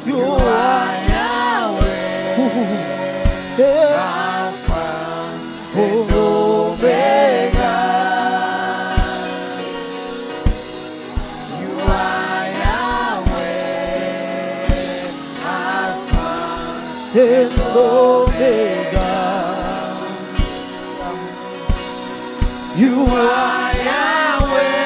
You are Yahweh, Alpha and Omega. You are Yahweh, Alpha and Omega. You are Yahweh.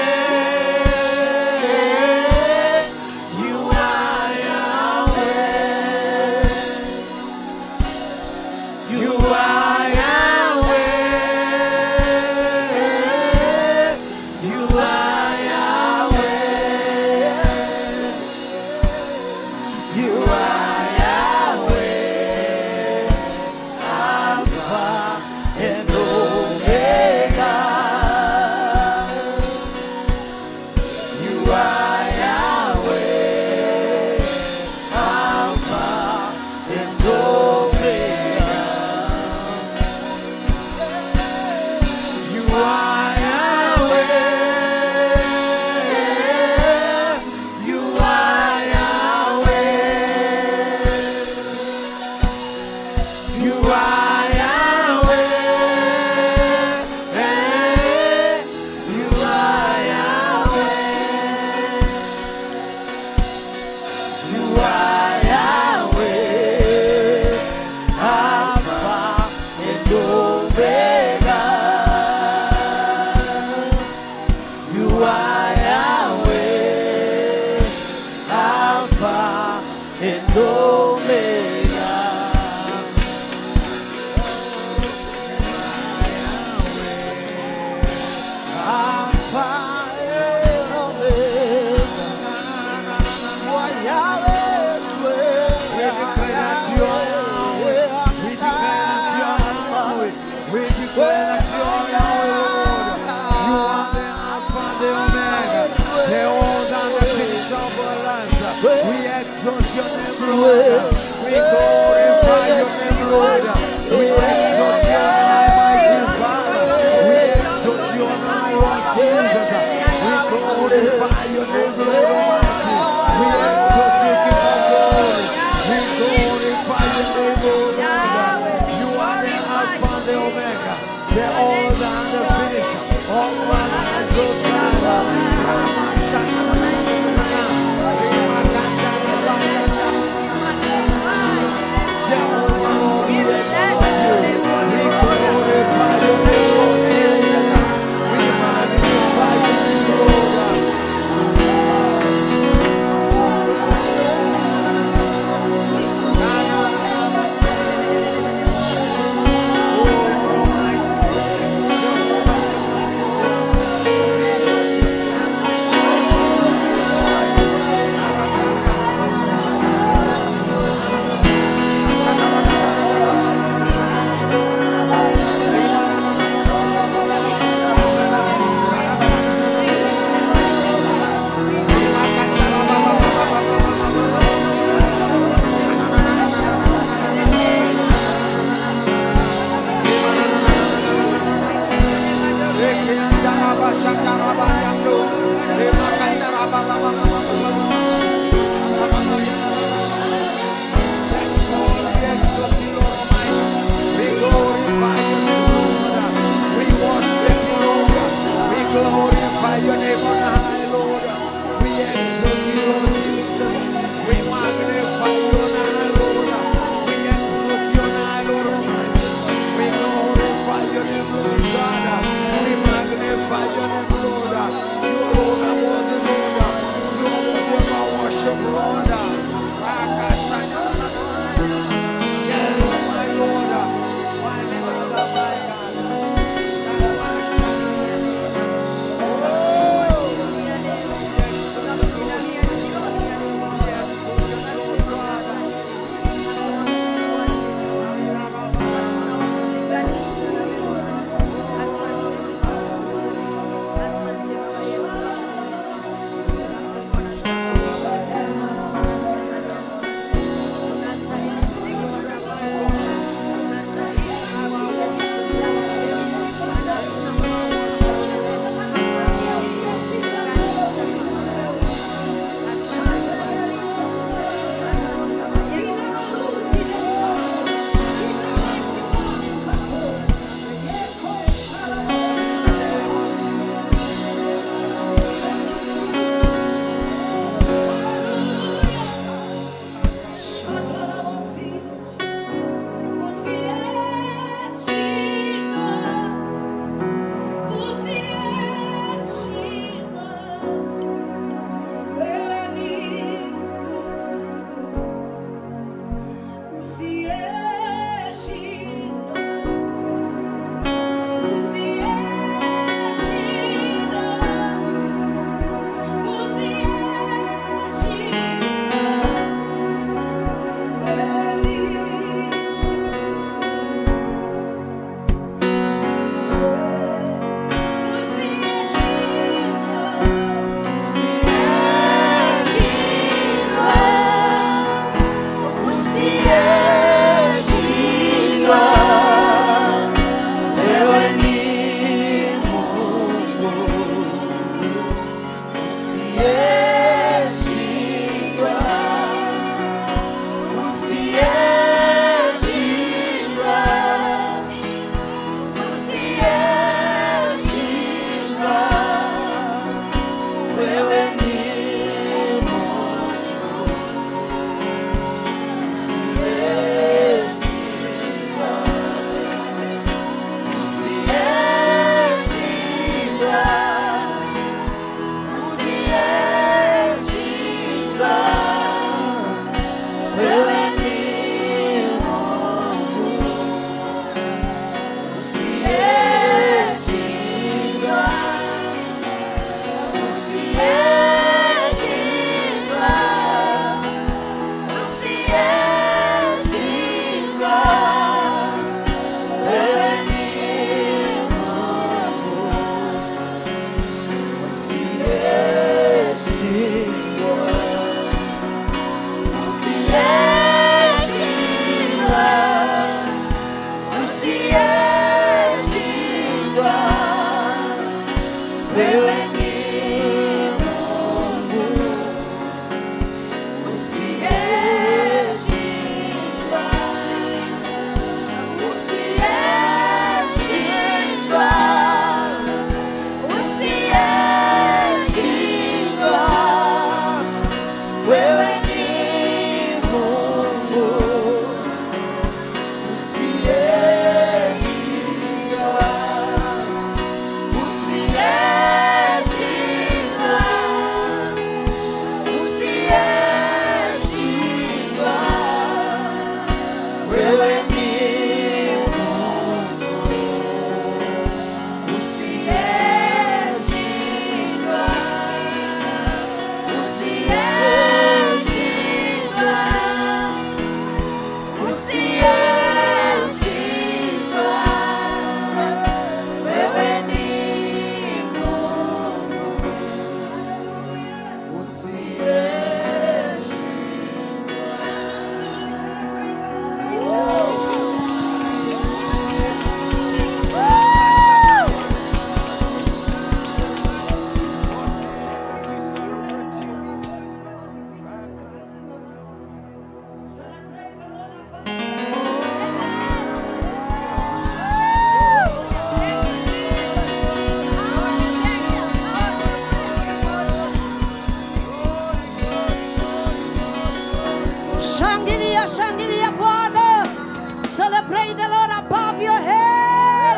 Celebrate the Lord above your head.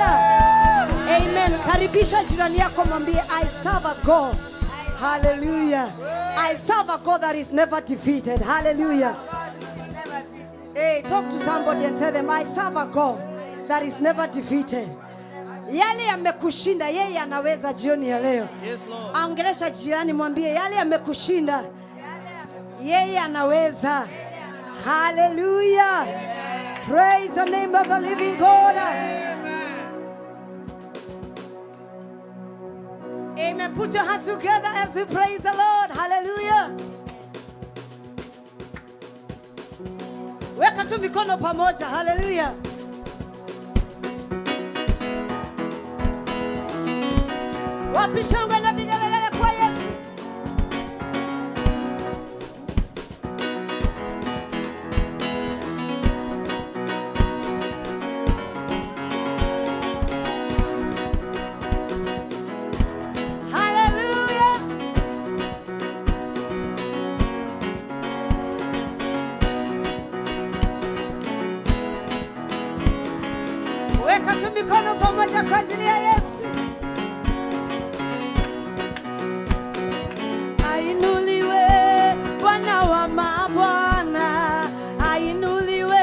Amen. Karibisha jirani yako mwambie I serve a God. Hallelujah. I serve a God that is never defeated. Hallelujah. Hey, talk to somebody and tell them I serve a God that is never defeated. Yale yamekushinda yeye anaweza jioni ya leo. Yes, Lord. Aongelesha jirani mwambie yale yamekushinda yeye anaweza. Hallelujah. Praise the name of the living God. Amen. Put your hands together as we praise the Lord. Hallelujah. Weka tu mikono pamoja. Hallelujah. Wapi shangwe na vigelegele kwa Yesu. Hallelujah. Weka tu mikono pamoja kwa ajili ya Yesu. Ainuliwe Bwana wa mabwana, ainuliwe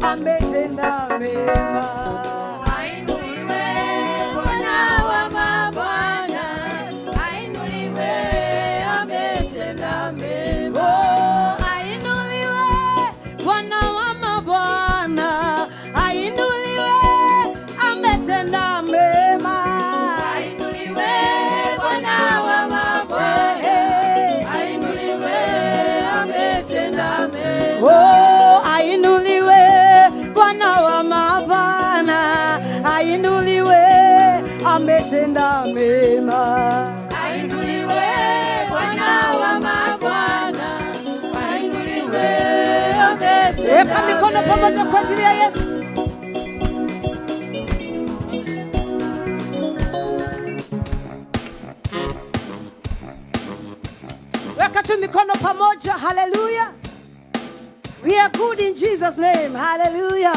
ametenda mema. Ainuliwe Bwana wa mabwana, ainuliwe ametenda mema. Oh, ainuliwe Bwana Weka mikono pamoja kwa ajili ya Yesu. Weka tu mikono pamoja. Hallelujah. We are good in Jesus' name. Hallelujah.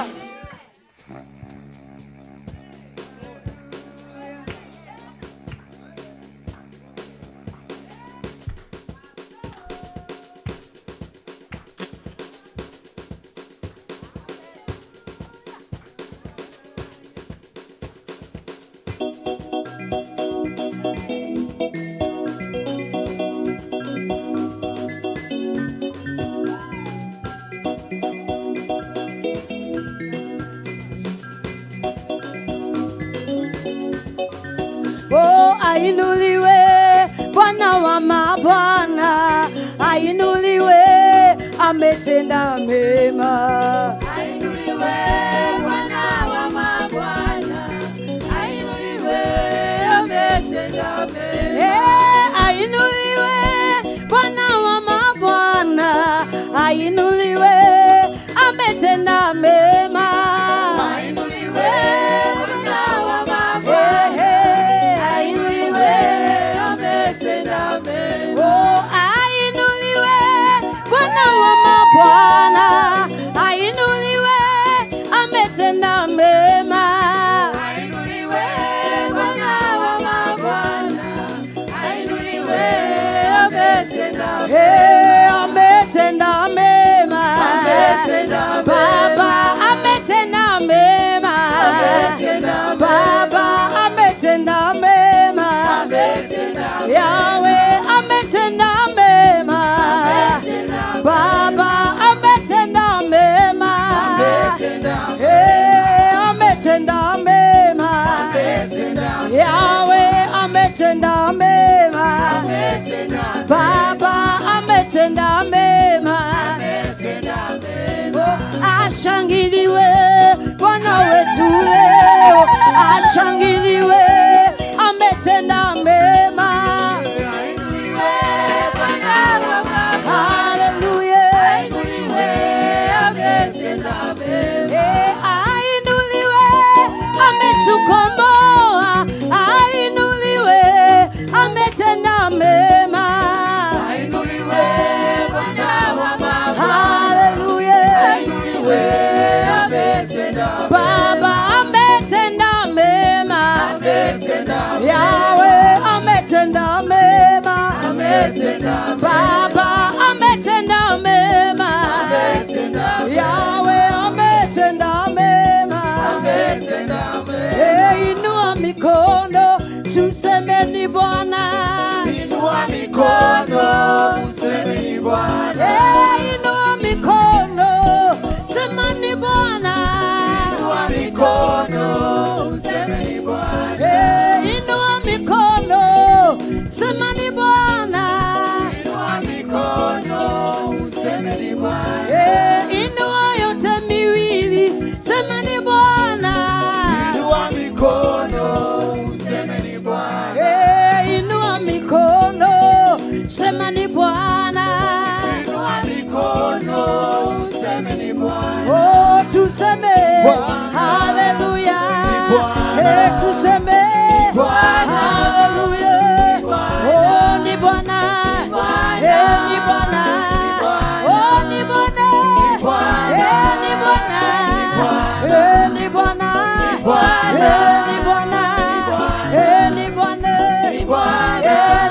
Oh, ainuliwe Bwana wa mabwana, ainuliwe, ametenda mema. Ainuliwe Bwana wa mabwana, ainuliwe, ametenda mema. Ainuliwe Bwana wa mabwana, ainuliwe, ametenda mema. Ainuliwe Bwana wa mabwana, ainuliwe, ametenda mema. Oh, ainuliwe Bwana wa mabwana, ainuliwe, ametenda mema. Ainuliwe Bwana wa mabwana, ainuliwe, ametenda mema. Ametenda mema. Ametenda mema. Baba ametenda mema. Ametenda mema. Baba ametenda mema. Ametenda mema. Yahweh ametenda mema. Ametenda mema. Baba ametenda mema. Ametenda mema. Ametenda mema. Ametenda mema. Yahweh ametenda mema. Ametenda mema. Baba ametenda mema. Ametenda mema. Ashangiliwe Bwana wetu leo, ashangiliwe, ametenda mema. Ainuliwe Bwana wa mabwana, Hallelujah. ainuliwe, ametenda mema. Ainuliwe, ametukomboa, ainuliwe, ametenda mema. Ainuliwe Bwana wa mabwana, Hallelujah. ainuliwe, ametenda mema. Baba ametenda mema. Ametenda mema. Yahweh ametenda mema. Ametenda mema. Baba ametenda mema. Ametenda mema. Yahweh ametenda mema. Ametenda mema. Inua mikono tuseme ni Bwana. Inua mikono tuseme ni Bwana. Inua mikono sema ni Bwana. Inua mikono tuseme ni Bwana. Inua mikono sema ni Bwana. Inua mikono tuseme ni Bwana. Inua yote miwili sema ni Bwana. Inua mikono tuseme ni Bwana. Inua mikono sema ni Bwana. Inua mikono tuseme ni Bwana. Oh, tuseme Bwana. haleluya. Bwana. Tuseme Bwana. haleluya. Bwana. Oh, ni Bwana. Bwana. Ni Bwana. Bwana. Oh, ni Bwana. Bwana. Ni Bwana. Bwana. Ni Bwana. Bwana. Ni Bwana. Ni Bwana. Ni Bwana.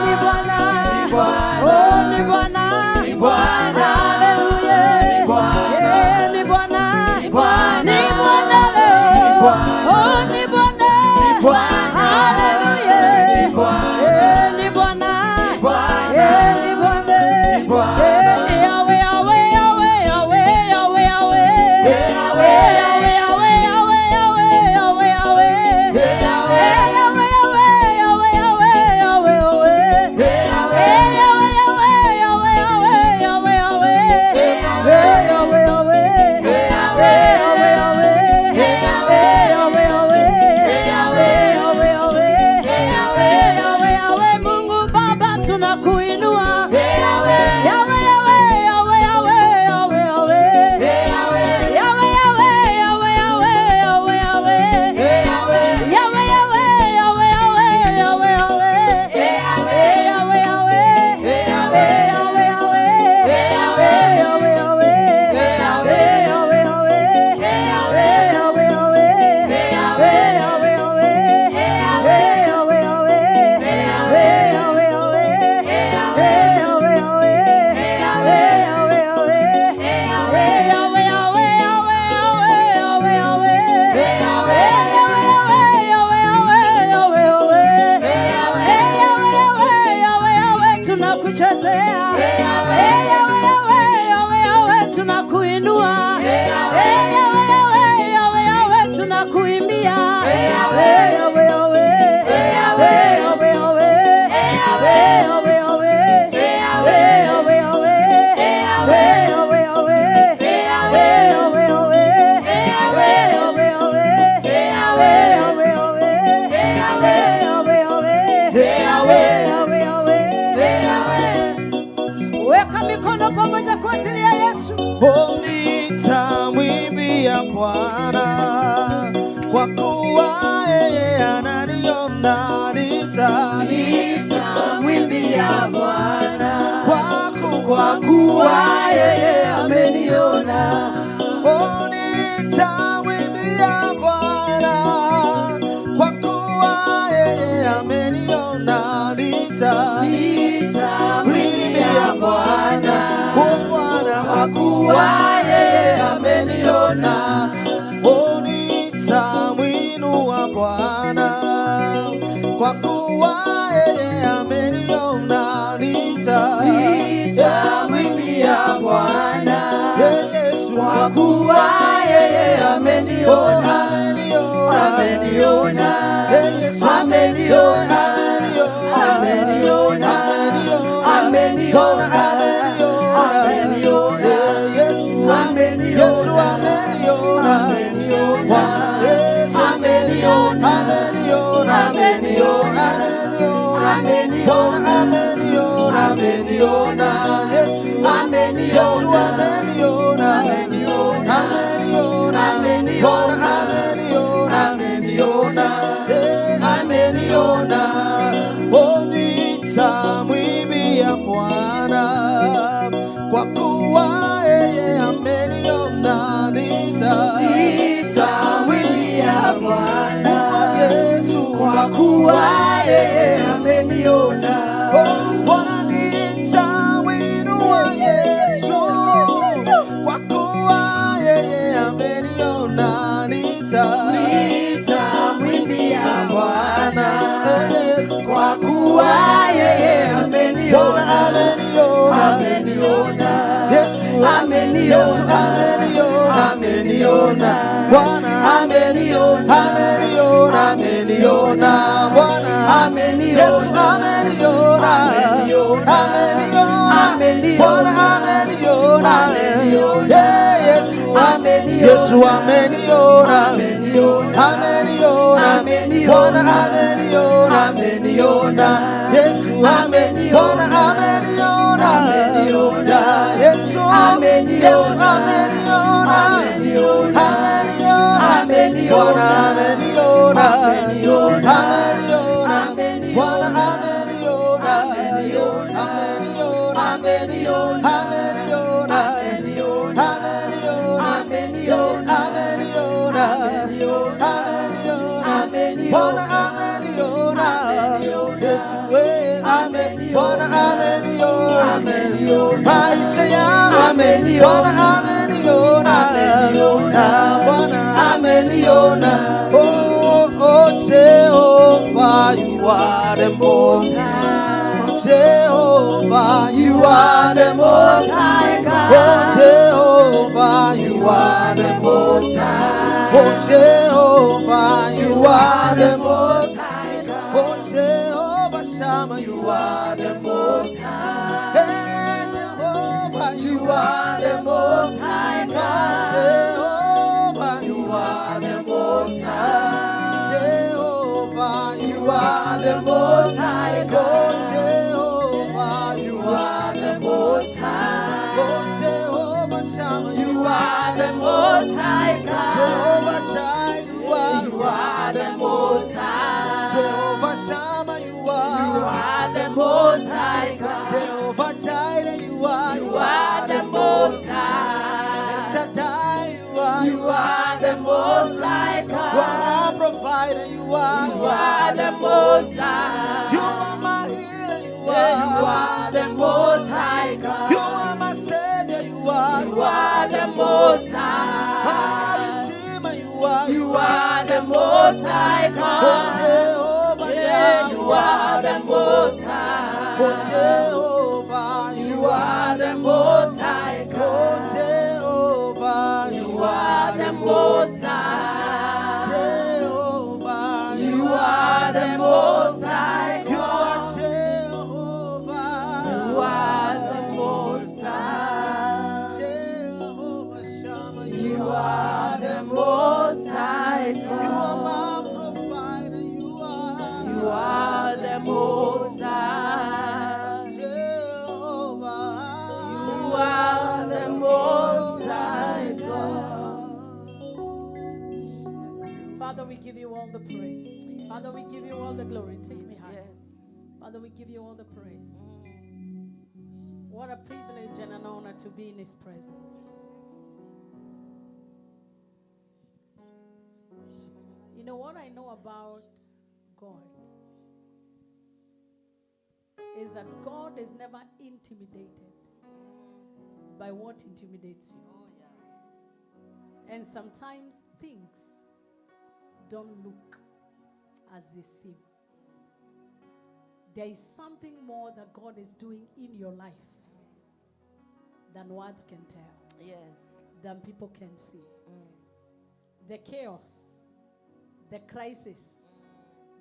Ni Bwana. Bwana. Oh, ni Bwana. Ni Bwana. Haleluya. Ni Bwana. Ni Bwana. Ni Bwana. Ni Bwana leo. Ni Bwana. Oh, ni Bwana. Bwana. tunakuinua. Yawe, yawe, yawe, yawe, tunakuimbia. Yawe, yawe, yawe, yawe, yawe, yawe, yawe, yawe, yawe, yawe, yawe, yawe, yawe, yawe, weka mikono pamoja kwa ajili ya Yesu. Nitamwimbia Bwana kwa kuwa yeye ananiona. Nitamwimbia Bwana kwa kuwa yeye ameniona. Nitamwimbia Bwana kwa kuwa yeye ameniona. Nitamwimbia Bwana kwa kuwa yeye ameniona. Nitamwinua Bwana kwa kuwa yeye ameniona. Nitamwimbia Bwana kwa kuwa yeye ameniona. Ameniona, ameniona, ameniona, ameniona, ameniona, Yesu ameniona, ameniona, ameniona, ameniona, ameniona, ameniona, ameniona, Yesu ameniona, ameniona, ameniona, ameniona, ameniona, ameniona. Nitamwimbia Bwana kwa kuwa yeye ameniona. Nitamwimbia Bwana kwa kuwa yeye ameniona. Bwana nitamwinua Yesu kwa kuwa yeye ameniona. Nitamwimbia Bwana kwa kuwa yeye ameniona. Ameniona, ameniona, ameniona, Bwana ameniona, ameniona, ameniona, Bwana ameniona, Yesu ameniona, ameniona, ameniona, Bwana ameniona, ameniona, Yesu ameniona, Yesu ameniona, ameniona, ameniona, Bwana ameniona, ameniona, Yesu ameniona, Bwana ameniona, ameniona, Yesu Yesu ameniona, ameniona, Bwana ameniona, ameniona, Bwana ameniona, ameniona, ameniona, ameniona, Bwana ameniona, Yesu Bwana ameniona, maisha yangu Bwana ameniona, Bwana ameniona. Oh Jehovah, you are the most high. Jehovah, you are the most high God. Oh Jehovah, you are the most high. Oh Jehovah, you are the most high God. Oh Jehovah Shammah, you are the most high. Hey Jehovah, you are the most high God. Jehovah, you are the most high. Jehovah, you are the most high God. Jehovah, you are the most high. Oh Jehovah Shammah, you are the most high God. Jehovah Jireh, you are the most high. Jehovah Shammah, you are the most high God. Jehovah Jireh, you are the most high. Shaddai, you are the most high God. You are provider, you are the most high. You are my healer, you are the most high God. You are my savior, you are the most high. My redeemer, you are the most high God. Oh Jehovah, you are the most high. Oh Jehovah, you are the most high God. Oh Father, we give you all the praise. Father, we give you all the glory. Take me high. Yes. Father, we give you all the praise. What a privilege and an honor to be in his presence. You know what I know about God is that God is never intimidated by what intimidates you. And sometimes things don't look as they seem. There is something more that God is doing in your life than words can tell. Yes. Than people can see. The chaos, the crisis,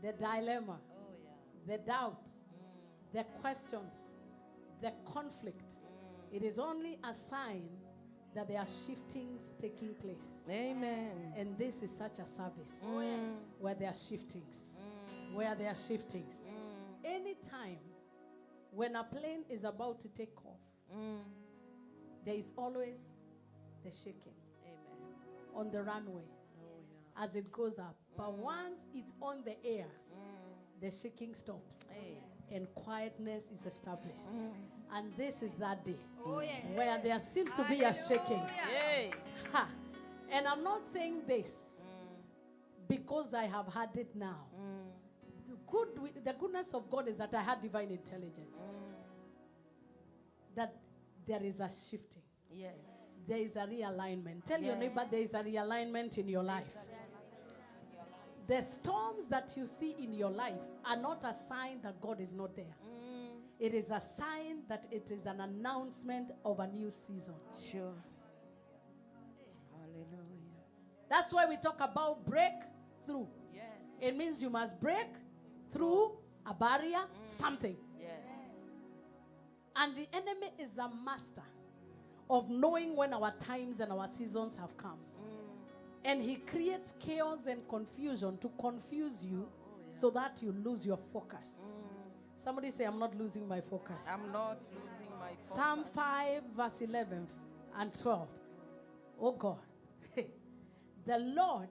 the dilemma, the doubt, the questions, the conflict. It is only a sign that there are shiftings taking place. Amen. And this is such a service where there are shiftings. Where there are shiftings. Anytime when a plane is about to take off, there is always the shaking. Amen. On the runway as it goes up. But once it's on the air, the shaking stops. And quietness is established. And this is that day where there seems to be a shaking. And I'm not saying this because I have had it now. The goodness of God is that I had divine intelligence. That there is a shifting. Yes. There is a realignment. Tell your neighbor there is a realignment in your life. The storms that you see in your life are not a sign that God is not there. It is a sign that it is an announcement of a new season. Sure. Hallelujah. That's why we talk about breakthrough. Yes. It means you must break through a barrier, something. Yes. And the enemy is a master of knowing when our times and our seasons have come. And he creates chaos and confusion to confuse you so that you lose your focus. Somebody say, I'm not losing my focus. I'm not losing my focus. Psalm 5 verse 11 and 12. Oh God, the Lord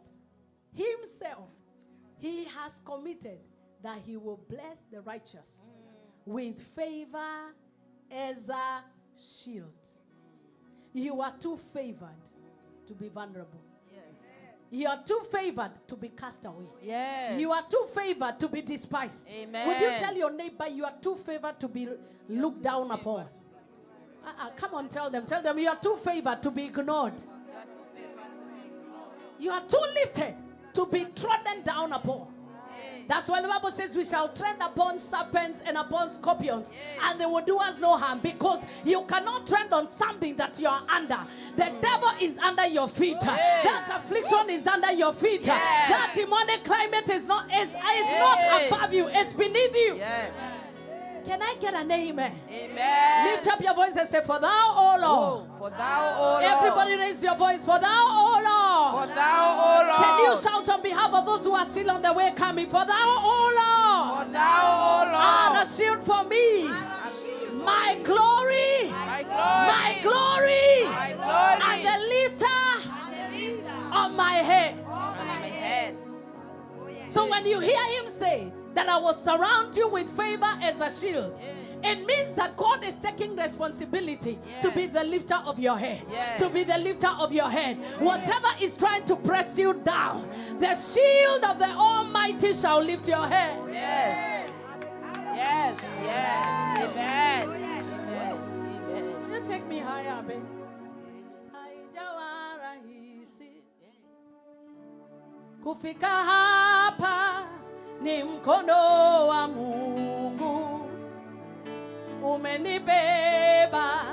himself, he has committed that he will bless the righteous with favor as a shield. You are too favored to be vulnerable. You are too favored to be cast away. Yes. You are too favored to be despised. Amen. Would you tell your neighbor you are too favored to be looked down upon? Come on, tell them. Tell them you are too favored to be ignored. You are too lifted to be trodden down upon. That's why the Bible says we shall tread upon serpents and upon scorpions, and they will do us no harm, because you cannot tread on something that you are under. The devil is under your feet. That affliction is under your feet. That demonic climate is not above you. It's beneath you. Can I get an amen? Amen. Lift up your voice and say, for thou, O Lord. For thou, O Lord. Everybody raise your voice. For thou, O Lord. For thou, O Lord. Can you shout on behalf of those who are still on the way coming? For thou, O Lord. For thou, O Lord. Are a shield for me. My glory. My glory. My glory. My glory. And the lifter of my head. So when you hear him say that I will surround you with favor as a shield, it means that God is taking responsibility to be the lifter of your head. To be the lifter of your head. Whatever is trying to press you down, the shield of the Almighty shall lift your head. Yes. Yes. Yes. Amen. Amen. You take me higher, babe. Kufika hapa ni mkono wa Mungu, umenibeba,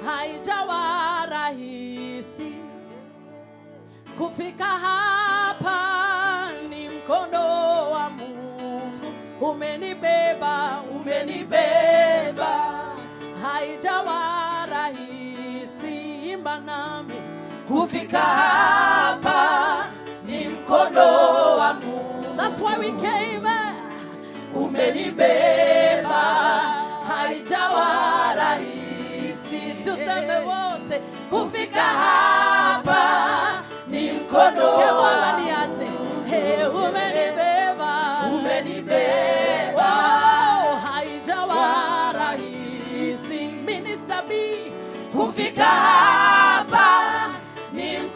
haijawa rahisi. Kufika hapa ni mkono wa Mungu, umenibeba, haijawa rahisi. Imba nami, kufika hapa ni mkono wa Mungu. That's why we came. Umenibeba, haijawa rahisi. Tuseme wote, kufika hapa ni mkono wa Mungu.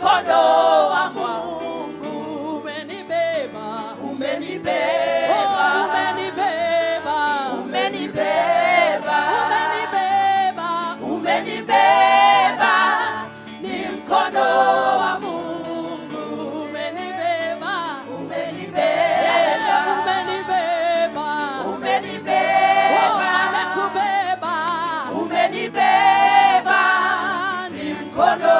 mkono wa Mungu umenibeba. Umenibeba. Oh, umenibeba. Umenibeba. Umenibeba. Ni mkono wa Mungu umenibeba. Umenibeba. Umenibeba. Umenibeba. Oh, amekubeba. Umenibeba. Ni mkono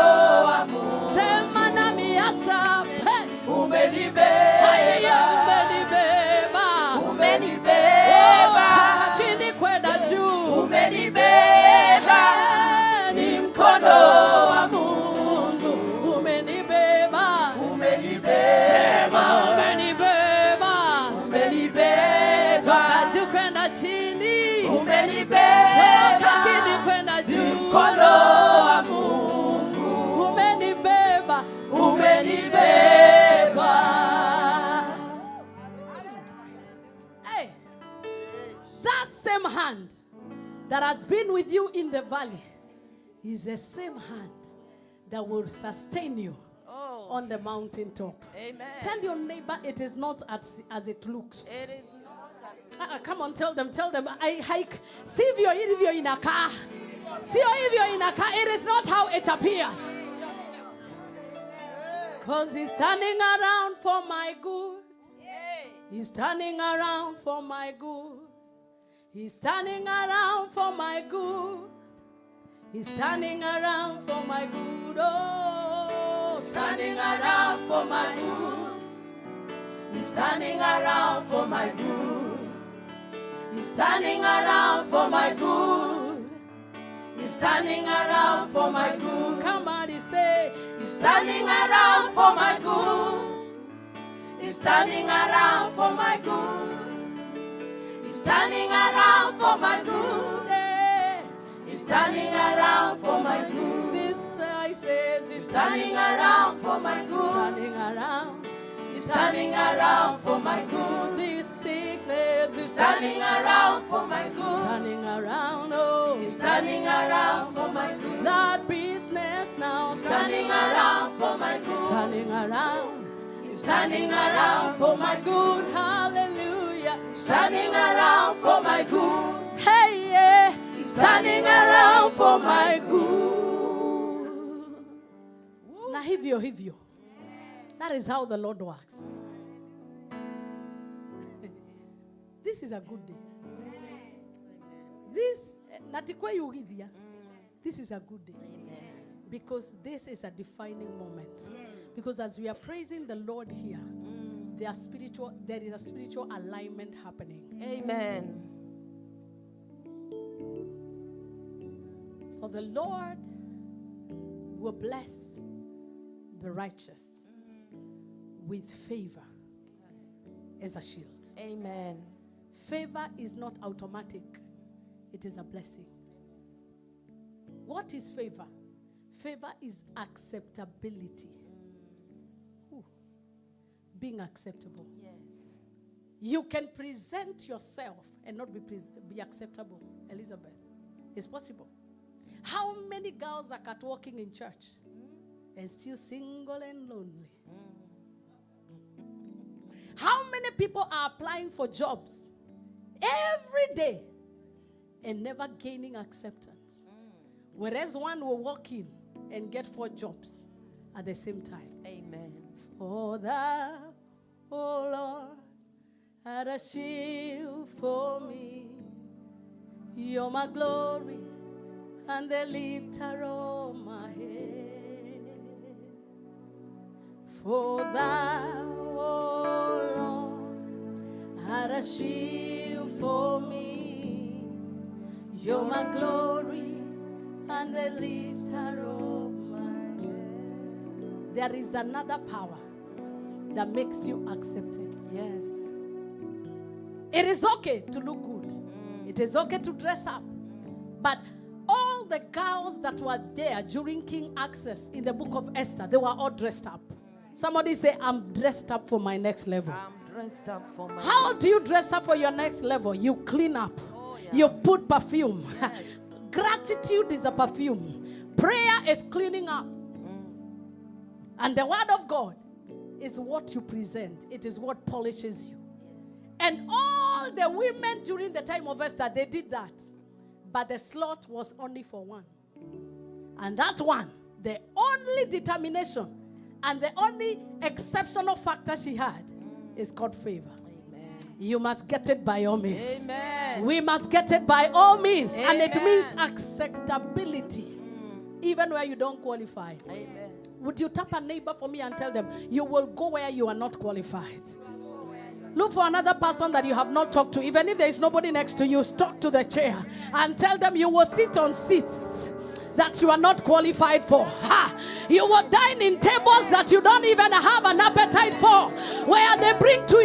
wa Mungu. Sema nami Asaph. Hey. Umenibeba. Haya, umenibeba. Umenibeba. Toka chini kwenda juu. Umenibeba. Ni mkono wa Mungu umenibeba. Umenibeba. Sema umenibeba. Umenibeba. Toka juu kwenda chini. Umenibeba. Toka chini kwenda Ni juu. mkono wa Mungu. Umenibeba. Umenibeba. Hey, that same hand that has been with you in the valley is the same hand that will sustain you on the mountaintop. Amen. Tell your neighbor it is not as it looks. It is not. Come on, tell them. I hike. Sivyo hivyo inakaa. Sio hivyo inakaa. It is not how it appears. Cause he's turning around for my good. He's turning around for my good. He's turning around for my good. He's turning around for my good. Oh, Turning around for my good. He's turning around for my good. He's turning around for my good. He's turning around for my good. come on, he say, He's turning around for my good. He's turning around for my good. He's turning around for my good. hey, He's turning around for my good. this I says, he's Turning around for my good. turning around. He's turning around for my good. This sickness is Turning around for my good. turning around. Oh, He's turning around for my good. that business now Turning around for my good. turning around. He's turning around for my good. Hallelujah. He's turning around for my good. Hey, yeah. He's turning around for my good. Na hivyo. That is how the Lord works. This is a good day. This this is a good day. Because this is a defining moment. Because as we are praising the Lord here, there is a spiritual alignment happening. Amen. For the Lord will bless the righteous with favor as a shield. Amen. Favor is not automatic. It is a blessing. What is favor? Favor is acceptability. Ooh. Being acceptable. Yes. You can present yourself and not be acceptable. Elizabeth, it's possible. How many girls are catwalking in church and still single and lonely? How many people are applying for jobs every day and never gaining acceptance? Whereas one will walk in and get 4 jobs at the same time. Amen. For thou, O Lord, art a shield for me. You're my glory and the lifter of my head. For thou, O Lord, art a shield for me. You're my glory and the lifter of my head. There is another power that makes you accepted. Yes. It is okay to look good. It is okay to dress up. But all the girls that were there during King Access in the book of Esther, they were all dressed up. Somebody say, I'm dressed up for my next level. I'm dressed up for my How do you dress up for your next level? You clean up. You put perfume. Yes. Gratitude is a perfume. Prayer is cleaning up. And the word of God is what you present. It is what polishes you. And all the women during the time of Esther, they did that. But the slot was only for one. And that one, the only determination and the only exceptional factor she had is called favor. Amen. You must get it by all means. Amen. We must get it by all means. Amen. And it means acceptability. Even where you don't qualify. Amen. Would you tap a neighbor for me and tell them, you will go where you are not qualified? Look for another person that you have not talked to. Even if there is nobody next to you, talk to the chair and tell them you will sit on seats that you are not qualified for. You will dine in tables that you don't even have an appetite for, where they bring to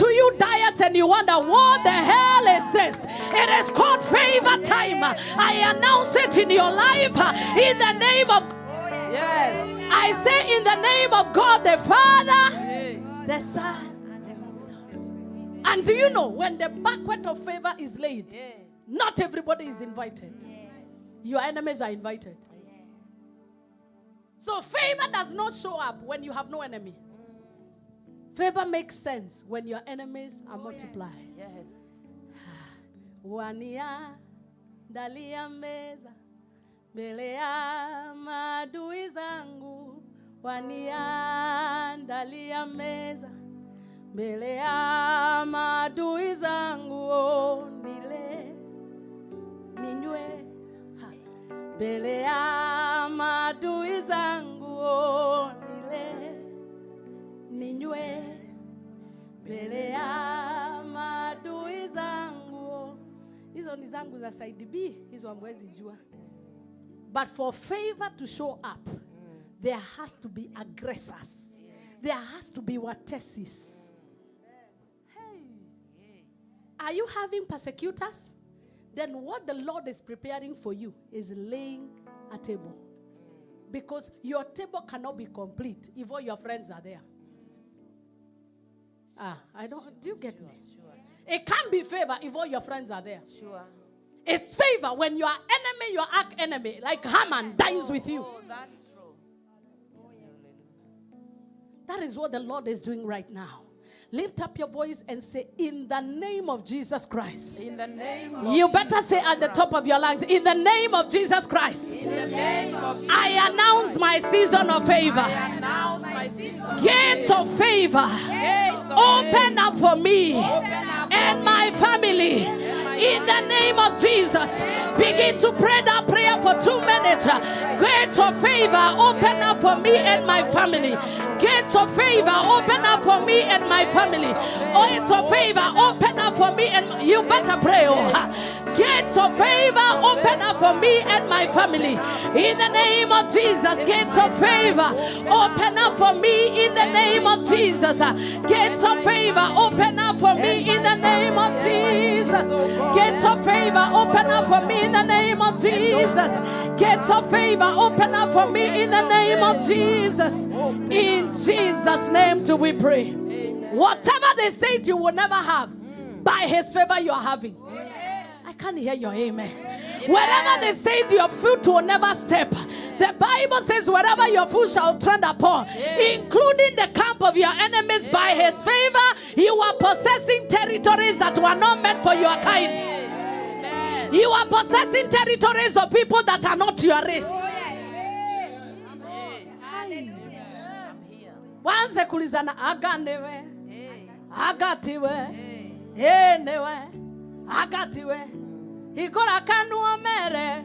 you diets and you wonder, what the hell is this? It is called favor time. I announce it in your life in the name of yes. I say in the name of God the Father, the Son. And do you know, when the banquet of favor is laid, not everybody is invited. Your enemies are invited. So favor does not show up when you have no enemy. Favor makes sense when your enemies are multiplied. Yes. Wania dalia meza mbele ya maadui zangu. Wania dalia meza mbele ya maadui zangu. Nile ninywe mbele ya maadui zangu. Nile ninywe mbele ya maadui zangu. Hizo ni zangu za side B, hizo hamwezi jua. But for favor to show up, there has to be aggressors. There has to be watesis. Hey. Are you having persecutors? Then what the Lord is preparing for you is laying a table. Because your table cannot be complete if all your friends are there. Do you get me? Sure. It can't be favor if all your friends are there. Sure. It's favor when your enemy, your arch enemy, like Haman, dines with you. Oh, that's true. Oh, yes. That is what the Lord is doing right now. Lift up your voice and say, in the name of Jesus Christ. In the name of you better say at the top of your lungs, in the name of Jesus Christ. In the name of Jesus I announce my season of favor. I announce my season of gates of favor. Open up for me and my family. In the name of Jesus, begin to pray that prayer for 2 minutes. Gates of favor, open up for me and my family. Gates of favor, open up for me and my family. Gates of favor, open up for me and you better pray. Gates of favor, open up for me and my family. In the name of Jesus, gates of favor, open up for me in the name of Jesus. Gates of favor, open up for me in the name of Jesus. Gates of favor, open up for me in the name of Jesus. Gates of favor, open up for me in the name of Jesus. In Jesus' name do we pray. Whatever they said you will never have, by his favor you are having. I can't hear your amen. Wherever they said your foot will never step, the Bible says wherever your foot shall tread upon, including the camp of your enemies, by his favor you are possessing territories that were not meant for your kind. You are possessing territories of people that are not your race. Wanze kulizana aganewe, agatiwe, enewe, agatiwe. Hikola kanua mere,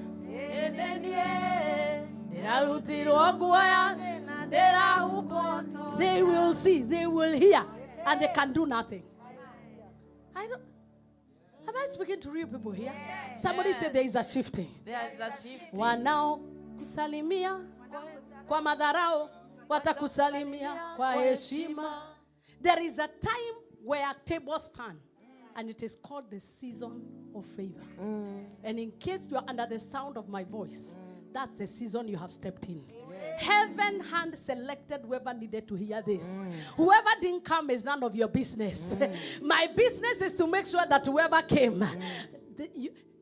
they will see, they will hear, and they can do nothing. Am I speaking to real people here? Yes. Somebody said there is a shifting. There is a shifting. Wanao kusalimia kwa madharau watakusalimia kwa heshima. There is a time where tables turn, and it is called the season of favor. And in case you are under the sound of my voice, that's the season you have stepped in. Heaven hand selected whoever needed to hear this. Whoever didn't come is none of your business. My business is to make sure that whoever came.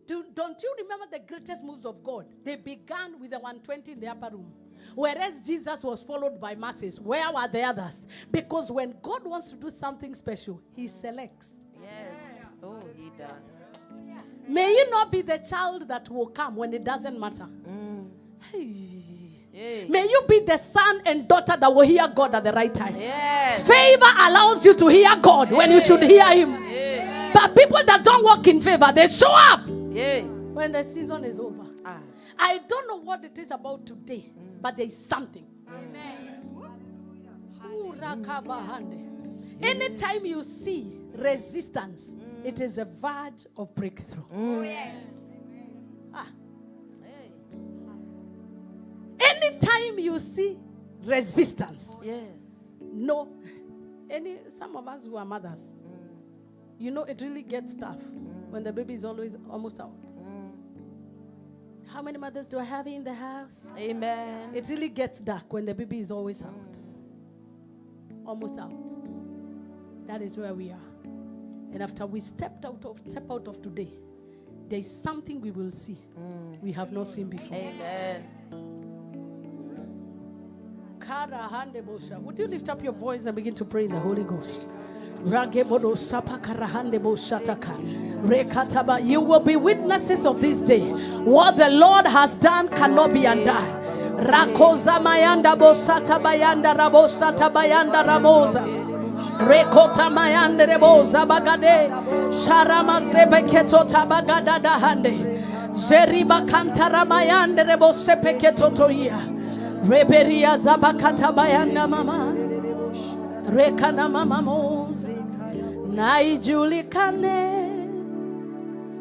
Don't you remember the greatest moves of God? They began with the 120 in the upper room. Whereas Jesus was followed by masses. Where were the others? Because when God wants to do something special, he selects. Yes. Oh, he does. May you not be the child that will come when it doesn't matter. Hey. Hey. May you be the son and daughter that will hear God at the right time. Yes. Favor allows you to hear God when you should hear him. Hey. But people that don't walk in favor, they show up Hey. when the season is over. I don't know what it is about today, but there is something. Anytime you see resistance, it is a verge of breakthrough. Anytime you see resistance, no. Some of us who are mothers, you know, it really gets tough when the baby is almost out. How many mothers do I have in the house? Amen. It really gets dark when the baby is always out. Almost out. That is where we are. And after we step out of today, there is something we will see we have not seen before. Amen. Would you lift up your voice and begin to pray in the Holy Ghost? You will be witnesses of this day. What the Lord has done cannot be undone. Rakoza mayanda bosata bayanda rabosata bayanda ramoza. Rekota mayanda reboza bagade. Sharama zebeketo tabagada dahande. Zeriba kantara mayanda rebose peketo toia. Reberia zabakata bayanda mama. Rekana mama moza. Na ijulikane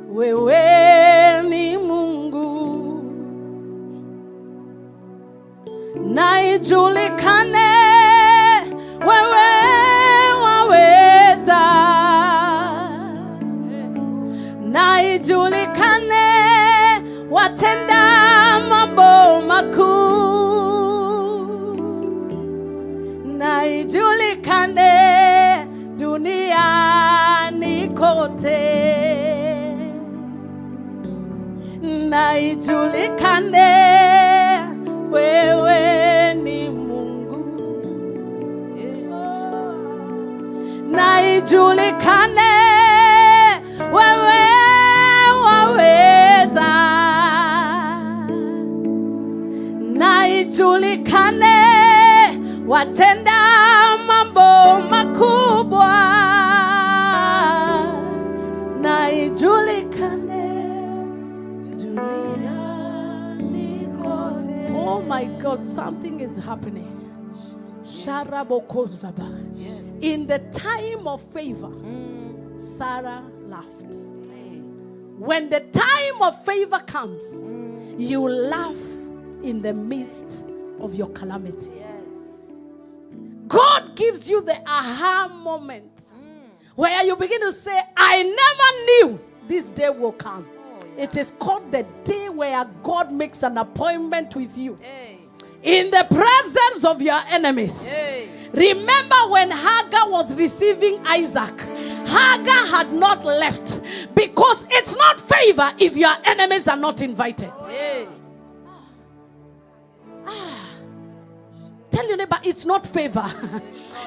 wewe ni Mungu. Na ijulikane wewe waweza. Na ijulikane watenda mambo makuu. Na ijulikane duniani kote. Na ijulikane wewe ni Mungu. Na ijulikane wewe waweza. Na ijulikane watenda mambo makubwa. Na ijulikane duniani kote. Oh my God, something is happening. Sharabokozaba. Yes. In the time of favor, Sarah laughed. When the time of favor comes, you laugh in the midst of your calamity. God gives you the aha moment where you begin to say, I never knew this day will come. It is called the day where God makes an appointment with you in the presence of your enemies. Remember when Hagar was receiving Isaac, Hagar had not left because it's not favor if your enemies are not invited. Tell your neighbor, it's not favor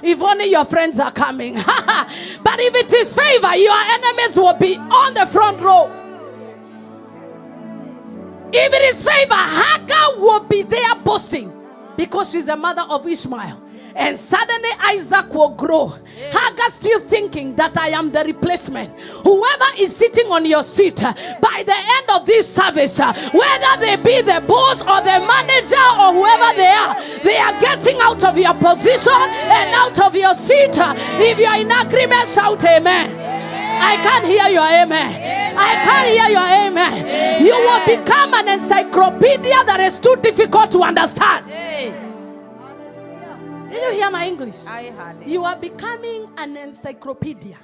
if only your friends are coming. But if it is favor, your enemies will be on the front row. If it is favor, Hagar will be there boasting because she's a mother of Ishmael. And suddenly Isaac will grow. Hagar still thinking that I am the replacement. Whoever is sitting on your seat by the end of this service, whether they be the boss or the manager or whoever they are getting out of your position and out of your seat. If you are in agreement, shout amen. I can't hear your amen. I can't hear your amen. You will become an encyclopedia that is too difficult to understand. Did you hear my English? I heard it. You are becoming an encyclopedia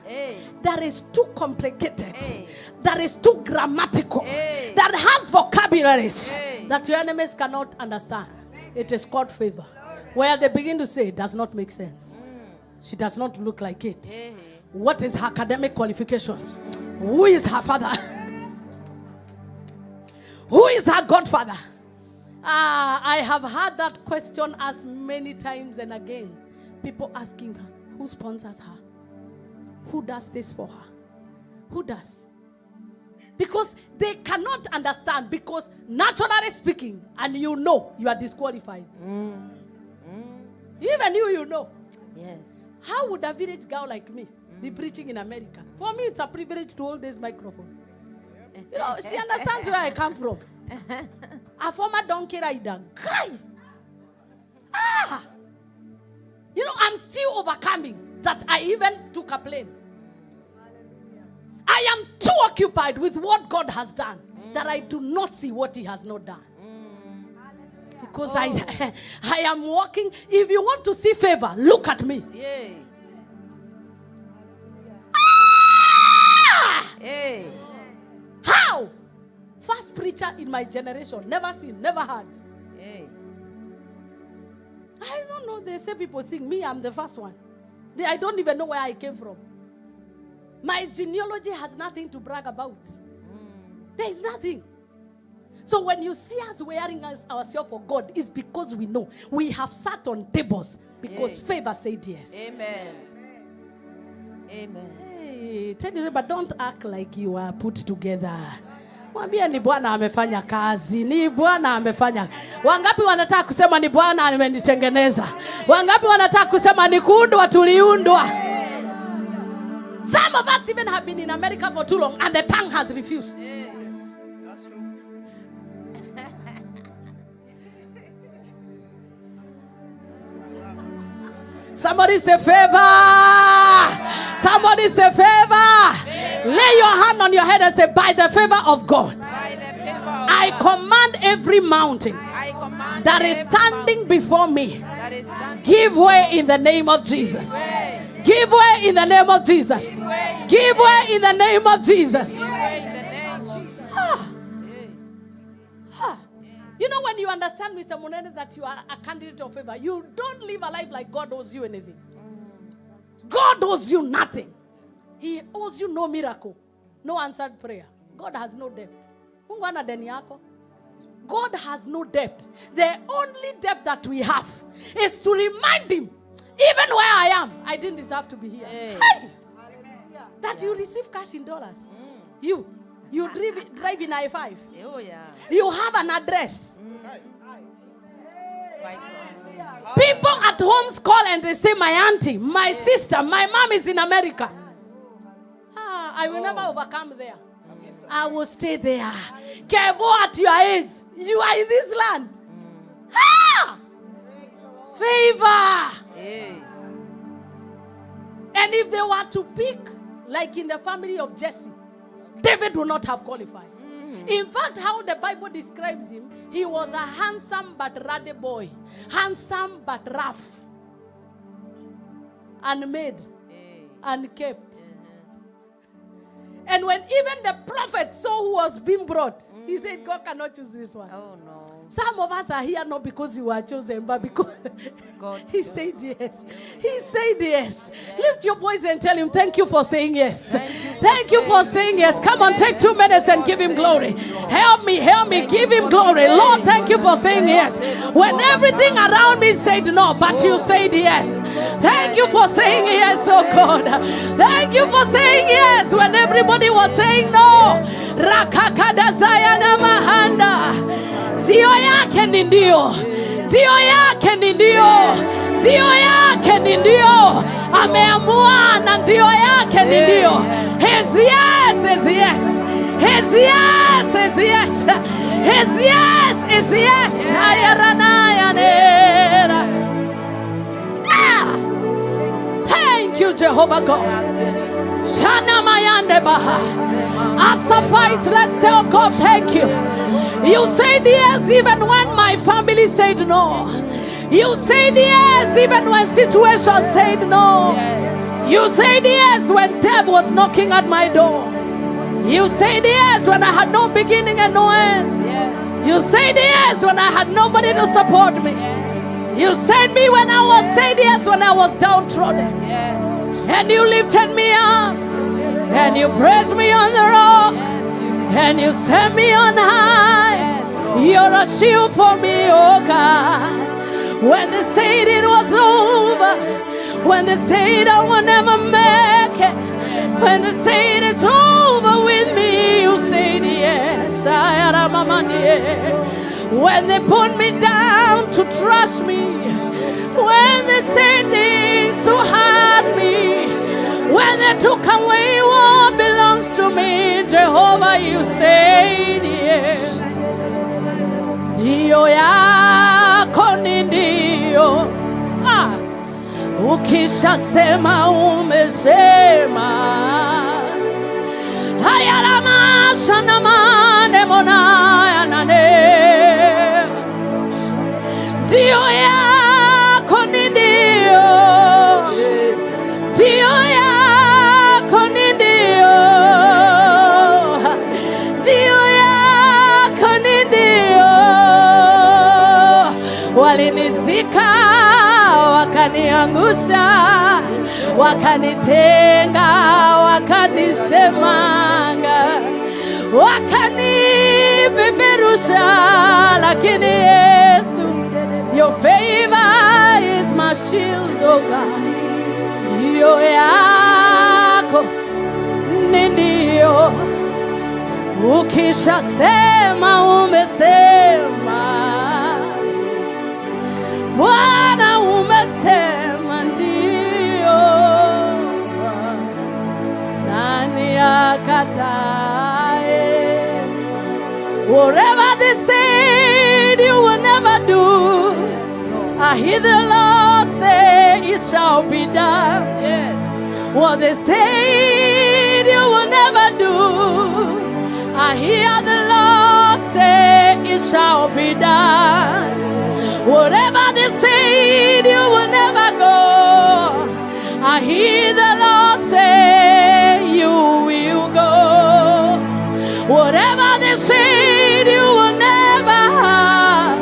that is too complicated, that is too grammatical, that has vocabularies that your enemies cannot understand. It is called favor. Where they begin to say, it does not make sense. She does not look like it. What is her academic qualifications? Who is her father? Who is her godfather? I have had that question asked many times and again. People asking her, who sponsors her? Who does this for her? Who does? Because they cannot understand, because naturally speaking, and you know, you are disqualified. Even you know. Yes. How would a village girl like me be preaching in America? For me, it's a privilege to hold this microphone. You know, she understands where I come from. A former donkey rider. Guy! You know, I'm still overcoming that I even took a plane. I am too occupied with what God has done that I do not see what He has not done. Because I am walking. If you want to see favor, look at me. Yes. Hey. How? First preacher in my generation. Never seen, never heard. Hey. I don't know. They say people sing. Me, I'm the first one. I don't even know where I came from. My genealogy has nothing to brag about. There is nothing. So when you see us wearing ourselves for God, it's because we know we have sat on tables because favor said yes. Amen. Amen. Hey, tell you, but don't act like you are put together. Mwambie ni Bwana amefanya kazi, ni Bwana amefanya. Wangapi wanataka kusema ni Bwana amenitengeneza? Wangapi wanataka kusema ni kuundwa tuliundwa? Some of us even have been in America for too long and the tongue has refused. Somebody say favor. Somebody say favor. Lay your hand on your head and say, by the favor of God, I command every mountain that is standing before me, give way in the name of Jesus. Give way in the name of Jesus. Give way in the name of Jesus. You know, when you understand, Mr. Munene, that you are a candidate of favor, you don't live a life like God owes you anything. God owes you nothing. He owes you no miracle, no answered prayer. God has no debt. God has no debt. The only debt that we have is to remind Him, even where I am, I didn't deserve to be here. Hey. That you receive cash in dollars. You drive in I-5. Oh, yeah. You have an address. People at homes call and they say, my auntie, my sister, my mom is in America. I will never overcome there. I will stay there. Kebo, at your age, you are in this land. Favor. And if they were to pick, like in the family of Jesse, David would not have qualified. In fact, how the Bible describes him, he was a handsome but ruddy boy. Handsome but rough. Unmade. Unkept. And when even the prophet saw who was being brought, he said, God cannot choose this one. Oh, no. Some of us are here not because you were chosen, but because God He said yes. He said yes. Lift your voice and tell Him, thank you for saying yes. Thank you for saying yes. Come on, take 2 minutes and give Him glory. Help me, give Him glory. Lord, thank you for saying yes. When everything around me said no, but you said yes. Thank you for saying yes, oh God. Thank you for saying yes when everybody was saying no. Rakakada Zayana Mahanda. Dio yake ni ndio. Dio yake ni ndio. Dio yake ni ndio. Ameamua na ndio yake ni ndio. His yes is yes. His yes is yes. His yes is yes. Ayarana yanera. Thank you, Jehovah God. Shana mayande baha. Asaph, let's tell God thank you. You said yes even when my family said no. You said yes even when situations said no. You said yes when death was knocking at my door. You said yes when I had no beginning and no end. You said yes when I had nobody to support me. You said me when I was said yes when I was downtrodden. And you lifted me up. And you praised me on the rock. And you set me on high. You're a shield for me, oh God. When they said it was over, when they said I will never make it, when they said it's over with me, you said yes. When they put me down to trust me, when they said things to hurt me, when they took away what belongs to me, Jehovah, you said yes. Dio yako ni ndio. Ukishasema umesema. Hayarama shanamane monaya nane. Dio yako ni ndio. Dio yako ni ndio. Dio yako ni ndio. Walinizika, wakaniangusha, wakanitenga, wakanisemanga, wakanipeperusha, lakini Yesu, your favor is my shield, oh God. Dio yako ni ndio. Ukishasema umesema. Bwana umesema ndio. Nani akatae? Whatever they said you will never do, I hear the Lord say it shall be done. Yes. What they said you will never do, I hear the Lord say it shall be done. Whatever they said you will never go, I hear the Lord say you will go. Whatever they said you will never have,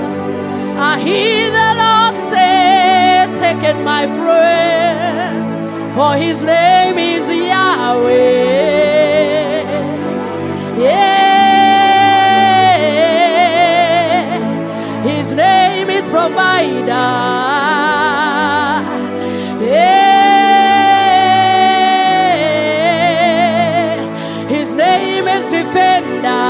I hear the Lord say, take it, my friend, for his name is Yahweh. Yeah. His name is provider. Yeah. His name is defender.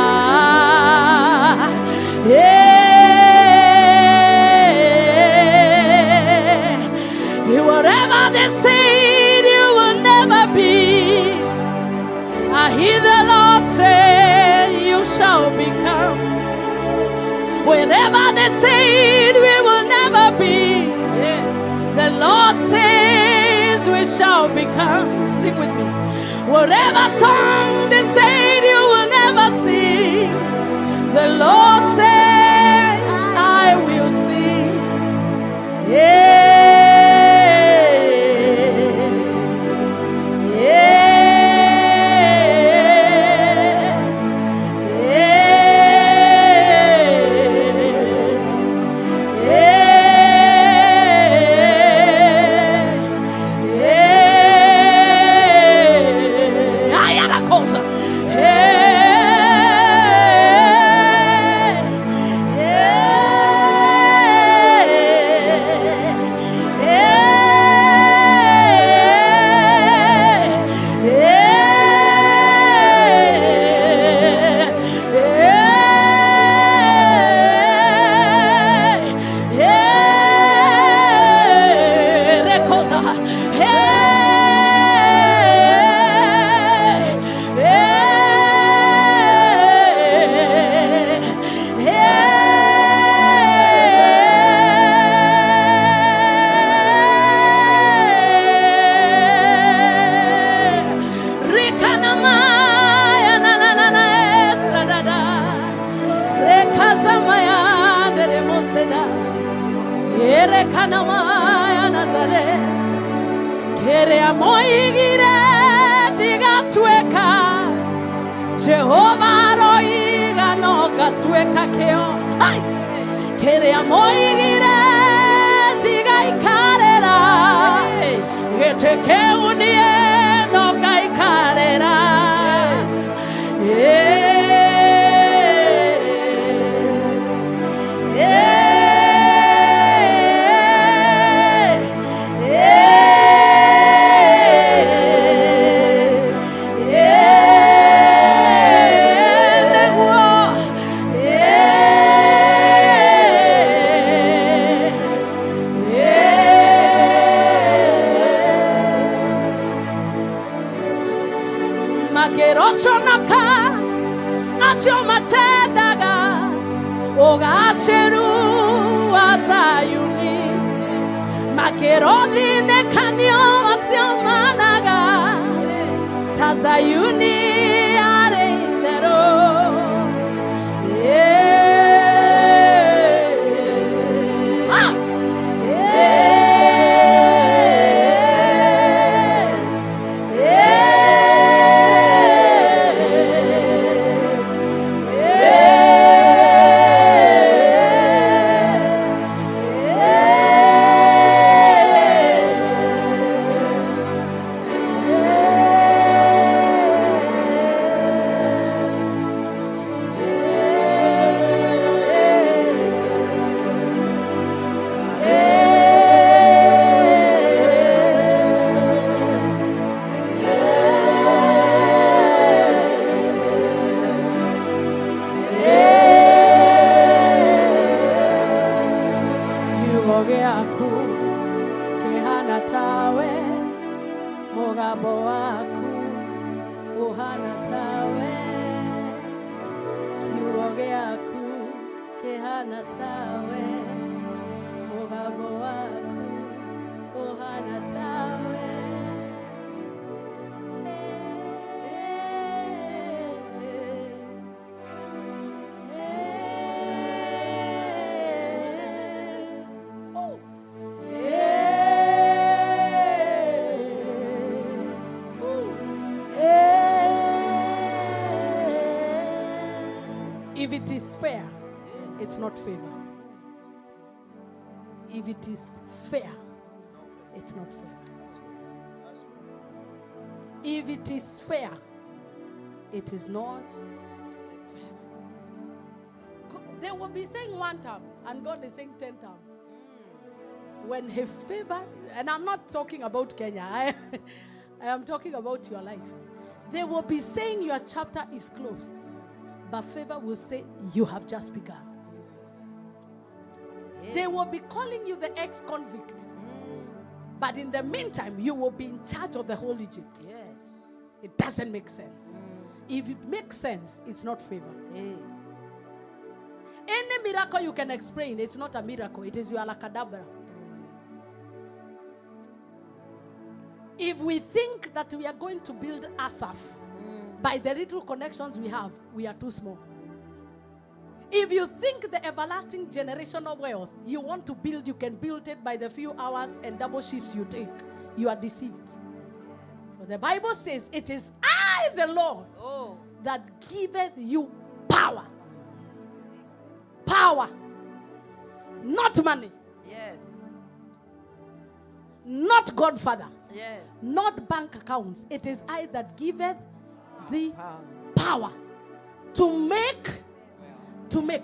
Yeah. Whatever they said you will never be, I hear the Lord say you shall become. Whenever they said we will never be, yes, the Lord says we shall become. Sing with me. Whatever song they said you will never sing, the Lord says I will sing. Yeah. Jehovah roiga no katueka keo. Kere amoigire tiga ikarera. Gete keunie no kaikarera. Oconoka acio matedaga Ogaceru wa Zayuni Makerothine kanio acio managa Ta Zayuni are itherũ If it is fair, it's not favor. If it is fair, it's not fair. If it is fair, it is not fair. They will be saying one term, and God is saying 10 terms. When He favor, and I'm not talking about Kenya, I am talking about your life. They will be saying your chapter is closed. But favor will say, you have just begun. Yeah. They will be calling you the ex-convict. But in the meantime, you will be in charge of the whole Egypt. Yes. It doesn't make sense. If it makes sense, it's not favor. Yeah. Any miracle you can explain, it's not a miracle. It is your alakadabra. If we think that we are going to build Asaph, by the little connections we have, we are too small. If you think the everlasting generational wealth you want to build, you can build it by the few hours and double shifts you take, you are deceived. For the Bible says, it is I, the Lord, that giveth you power. Power. Not money. Yes. Not Godfather. Yes. Not bank accounts. It is I that giveth the power to make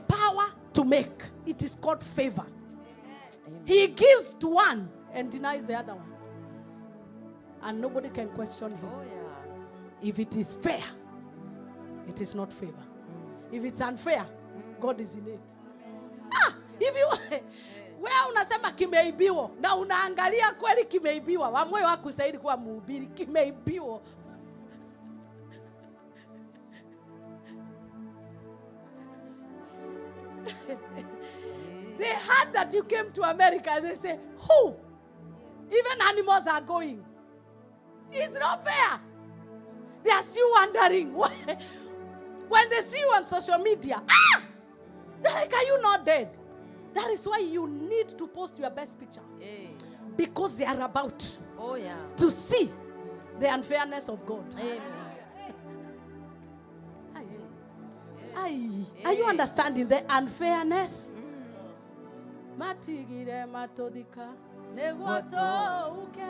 power to make. It is called favor. Amen. He gives to one and denies the other one, and nobody can question him. If it is fair, it is not favor. If it's unfair, God is in it. If you wewe unasema kimeibiwa na unaangalia kweli kimeibiwa, wa moyo wako stahili kuwa mhubiri. Kimeibiwa. They heard that you came to America and they say, who? Even animals are going. It's not fair. They are still wondering. When they see you on social media, they're like, are you not dead? That is why you need to post your best picture. Because they are about to see the unfairness of God. Are you understanding the unfairness? Matigire matodika negwato uke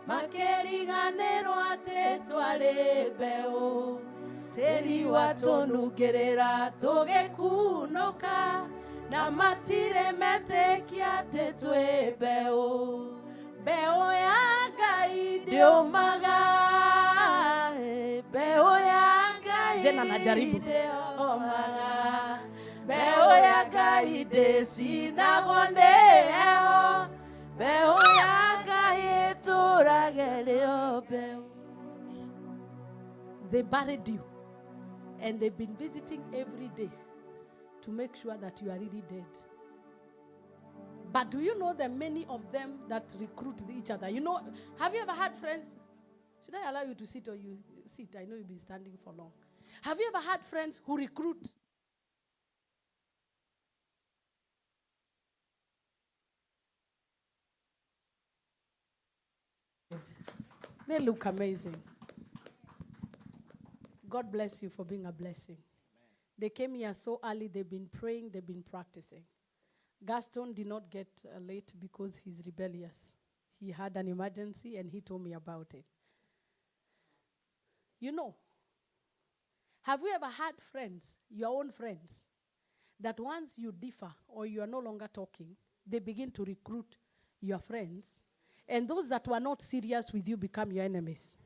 makeriganero atetwale beo teri watonugerera togekunoka na matire metekia tetwe beo beo ya gaide omaga beo ya gaide jena najaribu omaga beo ya gaide sinagondeo beo ya gaide torageleo beo. They buried you. And they've been visiting every day to make sure that you are really dead. But do you know that many of them that recruit each other? You know, have you ever had friends? Should I allow you to sit or you sit? I know you've been standing for long. Have you ever had friends who recruit? They look amazing. God bless you for being a blessing. They came here so early, they've been praying, they've been practicing. Gaston did not get late because he's rebellious. He had an emergency and he told me about it. You know, have you ever had friends, your own friends, that once you differ or you are no longer talking, they begin to recruit your friends, and those that were not serious with you become your enemies?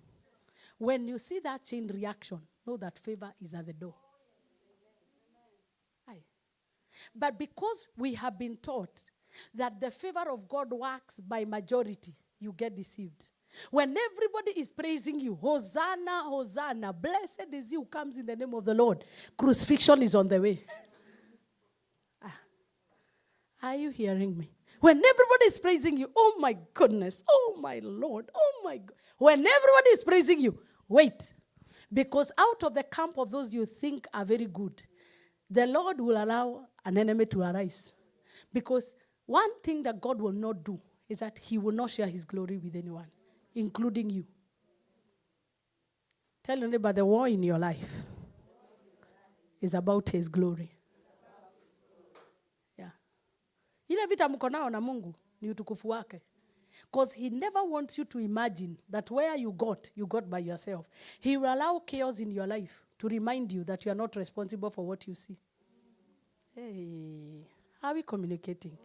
When you see that chain reaction, know that favor is at the door. But because we have been taught that the favor of God works by majority, you get deceived. When everybody is praising you, Hosanna, Hosanna, blessed is he who comes in the name of the Lord, crucifixion is on the way. Are you hearing me? When everybody is praising you, oh my goodness, oh my Lord, oh my God. When everybody is praising you, wait. Because out of the camp of those you think are very good, the Lord will allow an enemy to arise. Because one thing that God will not do is that he will not share his glory with anyone, including you. Tell your neighbor, the war in your life is about his glory. Yeah. Ile vita mko nao na Mungu ni utukufu wake. Because he never wants you to imagine that where you got by yourself. He will allow chaos in your life to remind you that you are not responsible for what you see. Hey, how are we communicating?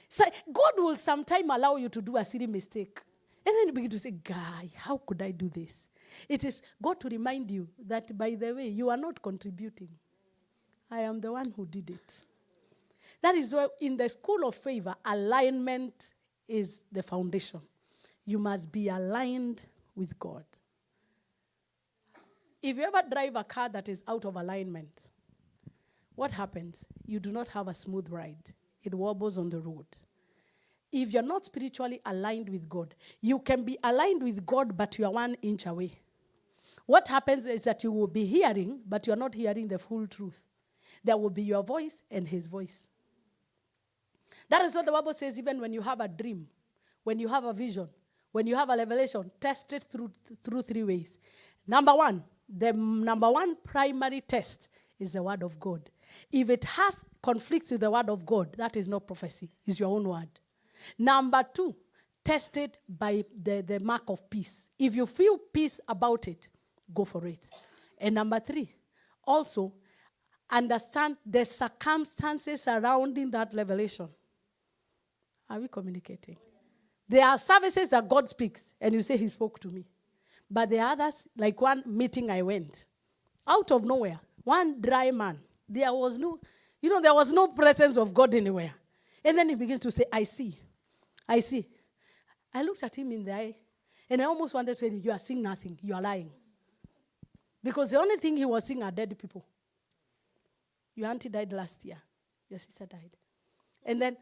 So God will sometime allow you to do a silly mistake. And then you begin to say, guy, how could I do this? It is God to remind you that, by the way, you are not contributing. I am the one who did it. That is why in the school of favor, alignment is the foundation. You must be aligned with God. If you ever drive a car that is out of alignment, what happens? You do not have a smooth ride. It wobbles on the road. If you're not spiritually aligned with God, you can be aligned with God, but you are 1 inch away. What happens is that you will be hearing, but you are not hearing the full truth. There will be your voice and his voice. That is what the Bible says, even when you have a dream, when you have a vision, when you have a revelation, test it through 3 ways. Number one, the number one primary test is the word of God. If it has conflicts with the word of God, that is not prophecy. It's your own word. Number 2, test it by the mark of peace. If you feel peace about it, go for it. And number 3, also understand the circumstances surrounding that revelation. Are we communicating? There are services that God speaks, and you say he spoke to me. But there are others, like one meeting I went, out of nowhere, one dry man. There was no presence of God anywhere. And then he begins to say, I see. I looked at him in the eye, and I almost wanted to say, you are seeing nothing. You are lying. Because the only thing he was seeing are dead people. Your auntie died last year. Your sister died. And then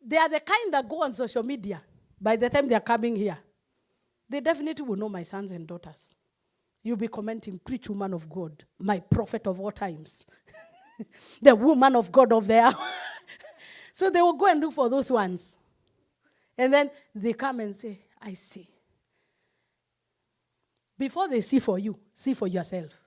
they are the kind that go on social media. By the time they are coming here, they definitely will know my sons and daughters. You'll be commenting, preach woman of God, my prophet of all times. The woman of God of the hour. So they will go and look for those ones. And then they come and say, I see. Before they see for you, see for yourself.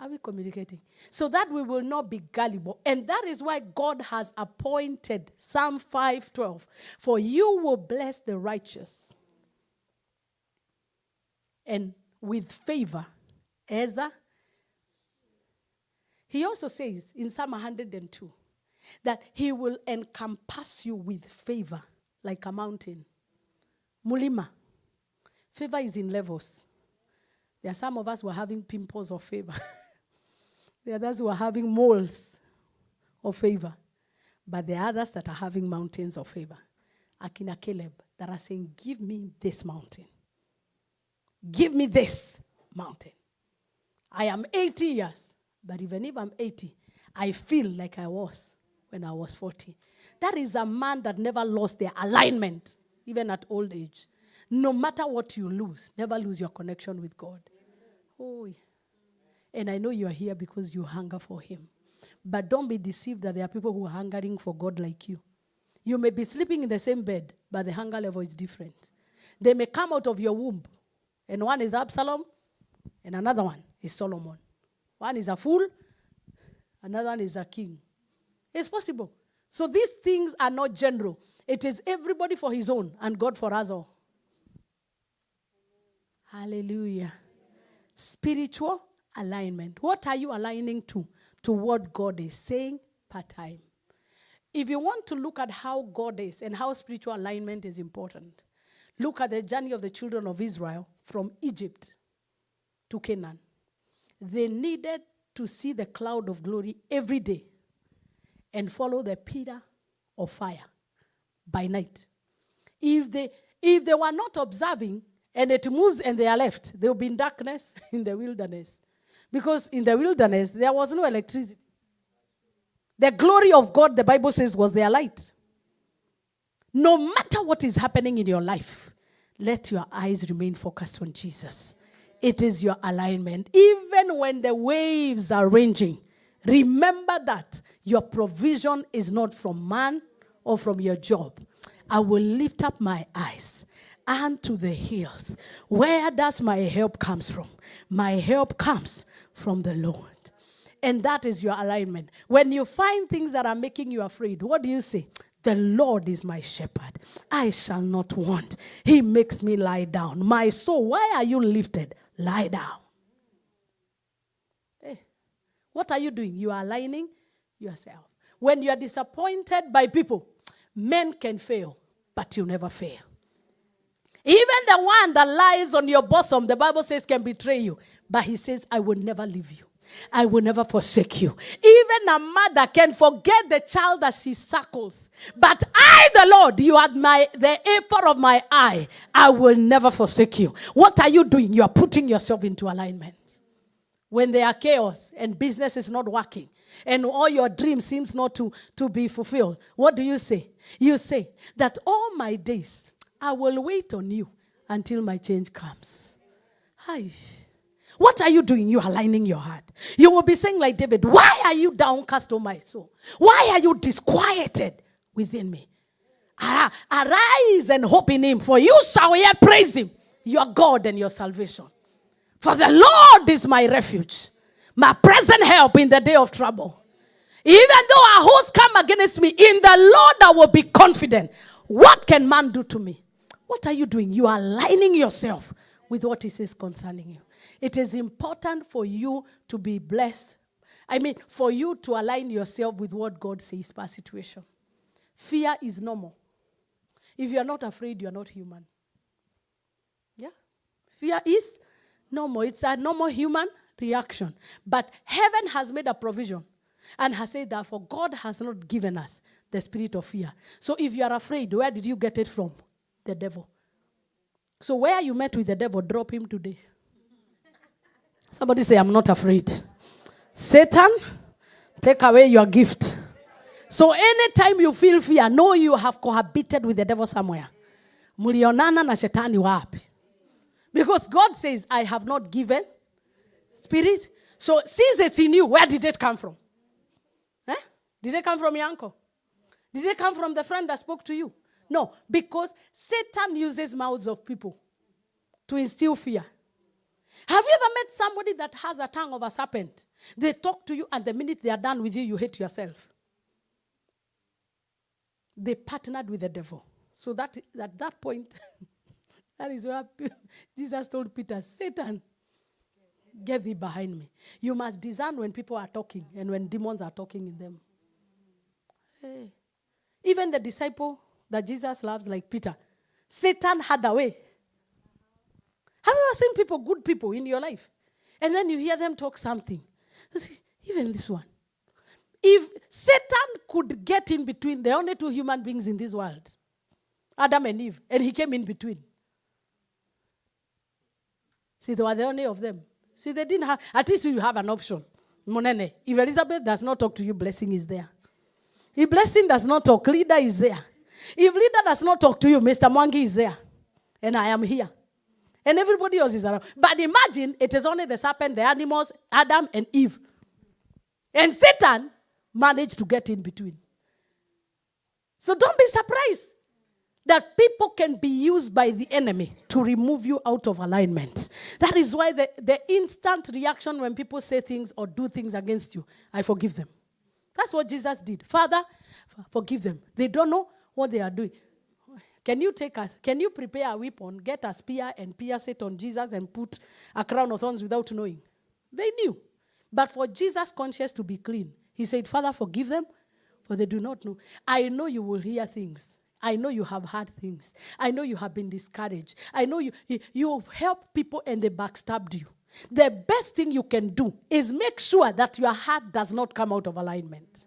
Are we communicating? So that we will not be gullible. And that is why God has appointed Psalm 5:12. For you will bless the righteous. And with favor, he also says in Psalm 102 that he will encompass you with favor like a mountain. Mulima. Favor is in levels. There are some of us who are having pimples of favor. There are others who are having moles of favor. But there are others that are having mountains of favor. Akina Caleb, that are saying, give me this mountain. Give me this mountain. I am 80 years. But even if I'm 80, I feel like I was when I was 40. That is a man that never lost their alignment, even at old age. No matter what you lose, never lose your connection with God. Oh, yeah. And I know you are here because you hunger for him. But don't be deceived that there are people who are hungering for God like you. You may be sleeping in the same bed, but the hunger level is different. They may come out of your womb, and one is Absalom, and another one is Solomon. One is a fool, another one is a king. It's possible. So these things are not general. It is everybody for his own, and God for us all. Hallelujah. Spiritual alignment. What are you aligning to? To what God is saying part-time. If you want to look at how God is and how spiritual alignment is important, look at the journey of the children of Israel from Egypt to Canaan. They needed to see the cloud of glory every day and follow the pillar of fire by night. If they were not observing and it moves and they are left, they will be in darkness in the wilderness. Because in the wilderness, there was no electricity. The glory of God, the Bible says, was their light. No matter what is happening in your life, let your eyes remain focused on Jesus. It is your alignment. Even when the waves are raging, remember that your provision is not from man or from your job. I will lift up my eyes unto the hills. Where does my help comes from? My help comes from the Lord. And that is your alignment. When you find things that are making you afraid, what do you say? The Lord is my shepherd. I shall not want. He makes me lie down. My soul, why are you lifted? Lie down. Hey, what are you doing? You are aligning yourself. When you are disappointed by people, men can fail, but you never fail. Even the one that lies on your bosom, the Bible says, can betray you. But he says, I will never leave you. I will never forsake you. Even a mother can forget the child that she suckles. But I, the Lord, you are the apple of my eye. I will never forsake you. What are you doing? You are putting yourself into alignment. When there are chaos and business is not working and all your dreams seems not to be fulfilled, what do you say? You say that all my days I will wait on you until my change comes. Hi. What are you doing? You are aligning your heart. You will be saying like David, why are you downcast, O my soul? Why are you disquieted within me? Arise and hope in him, for you shall yet praise him, your God and your salvation. For the Lord is my refuge, my present help in the day of trouble. Even though our hosts come against me, in the Lord I will be confident. What can man do to me? What are you doing? You are aligning yourself with what he says concerning you. It is important for you to be blessed. For you to align yourself with what God says per situation. Fear is normal. If you are not afraid, you are not human. Yeah? Fear is normal. It's a normal human reaction. But heaven has made a provision and has said that for God has not given us the spirit of fear. So if you are afraid, where did you get it from? The devil. So where you met with the devil, drop him today. Somebody say, I'm not afraid. Satan, take away your gift. So anytime you feel fear, know you have cohabited with the devil somewhere. Mulionana na shetani wapi. Because God says, I have not given spirit. So since it's in you, where did it come from? Did it come from your uncle? Did it come from the friend that spoke to you? No, because Satan uses mouths of people to instill fear. Have you ever met somebody that has a tongue of a serpent? They talk to you, and the minute they are done with you, you hate yourself. They partnered with the devil. So that at that point, that is where Jesus told Peter, Satan, get thee behind me. You must discern when people are talking and when demons are talking in them. Hey. Even the disciple that Jesus loves, like Peter, Satan had a way. Have you ever seen people, good people in your life? And then you hear them talk something. You see, even this one. If Satan could get in between the only two human beings in this world, Adam and Eve, and he came in between. See, they were the only of them. See, they didn't have, at least you have an option. Monene, if Elizabeth does not talk to you, blessing is there. If blessing does not talk, leader is there. If leader does not talk to you, Mr. Mwangi is there. And I am here. And everybody else is around. But imagine it is only the serpent, the animals, Adam and Eve. And Satan managed to get in between. So don't be surprised that people can be used by the enemy to remove you out of alignment. That is why the instant reaction when people say things or do things against you, I forgive them. That's what Jesus did. Father, forgive them. They don't know what they are doing. Can you prepare a weapon, get a spear and pierce it on Jesus and put a crown of thorns without knowing? They knew. But for Jesus' conscience to be clean, he said, Father, forgive them, for they do not know. I know you will hear things. I know you have heard things. I know you have been discouraged. I know you've helped people and they backstabbed you. The best thing you can do is make sure that your heart does not come out of alignment.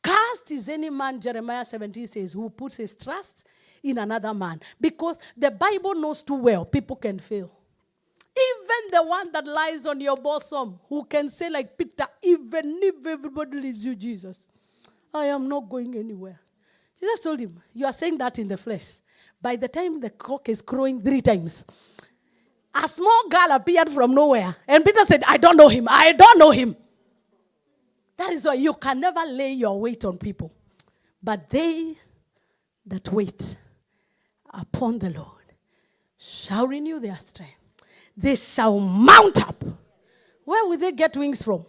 Cursed is any man, Jeremiah 17 says, who puts his trust in another man. Because the Bible knows too well people can fail. Even the one that lies on your bosom, who can say like Peter, even if everybody leaves you, Jesus, I am not going anywhere. Jesus told him, you are saying that in the flesh. By the time the cock is crowing 3 times, a small girl appeared from nowhere. And Peter said, I don't know him. I don't know him. That is why you can never lay your weight on people. But they that wait upon the Lord shall renew their strength. They shall mount up. Where will they get wings from?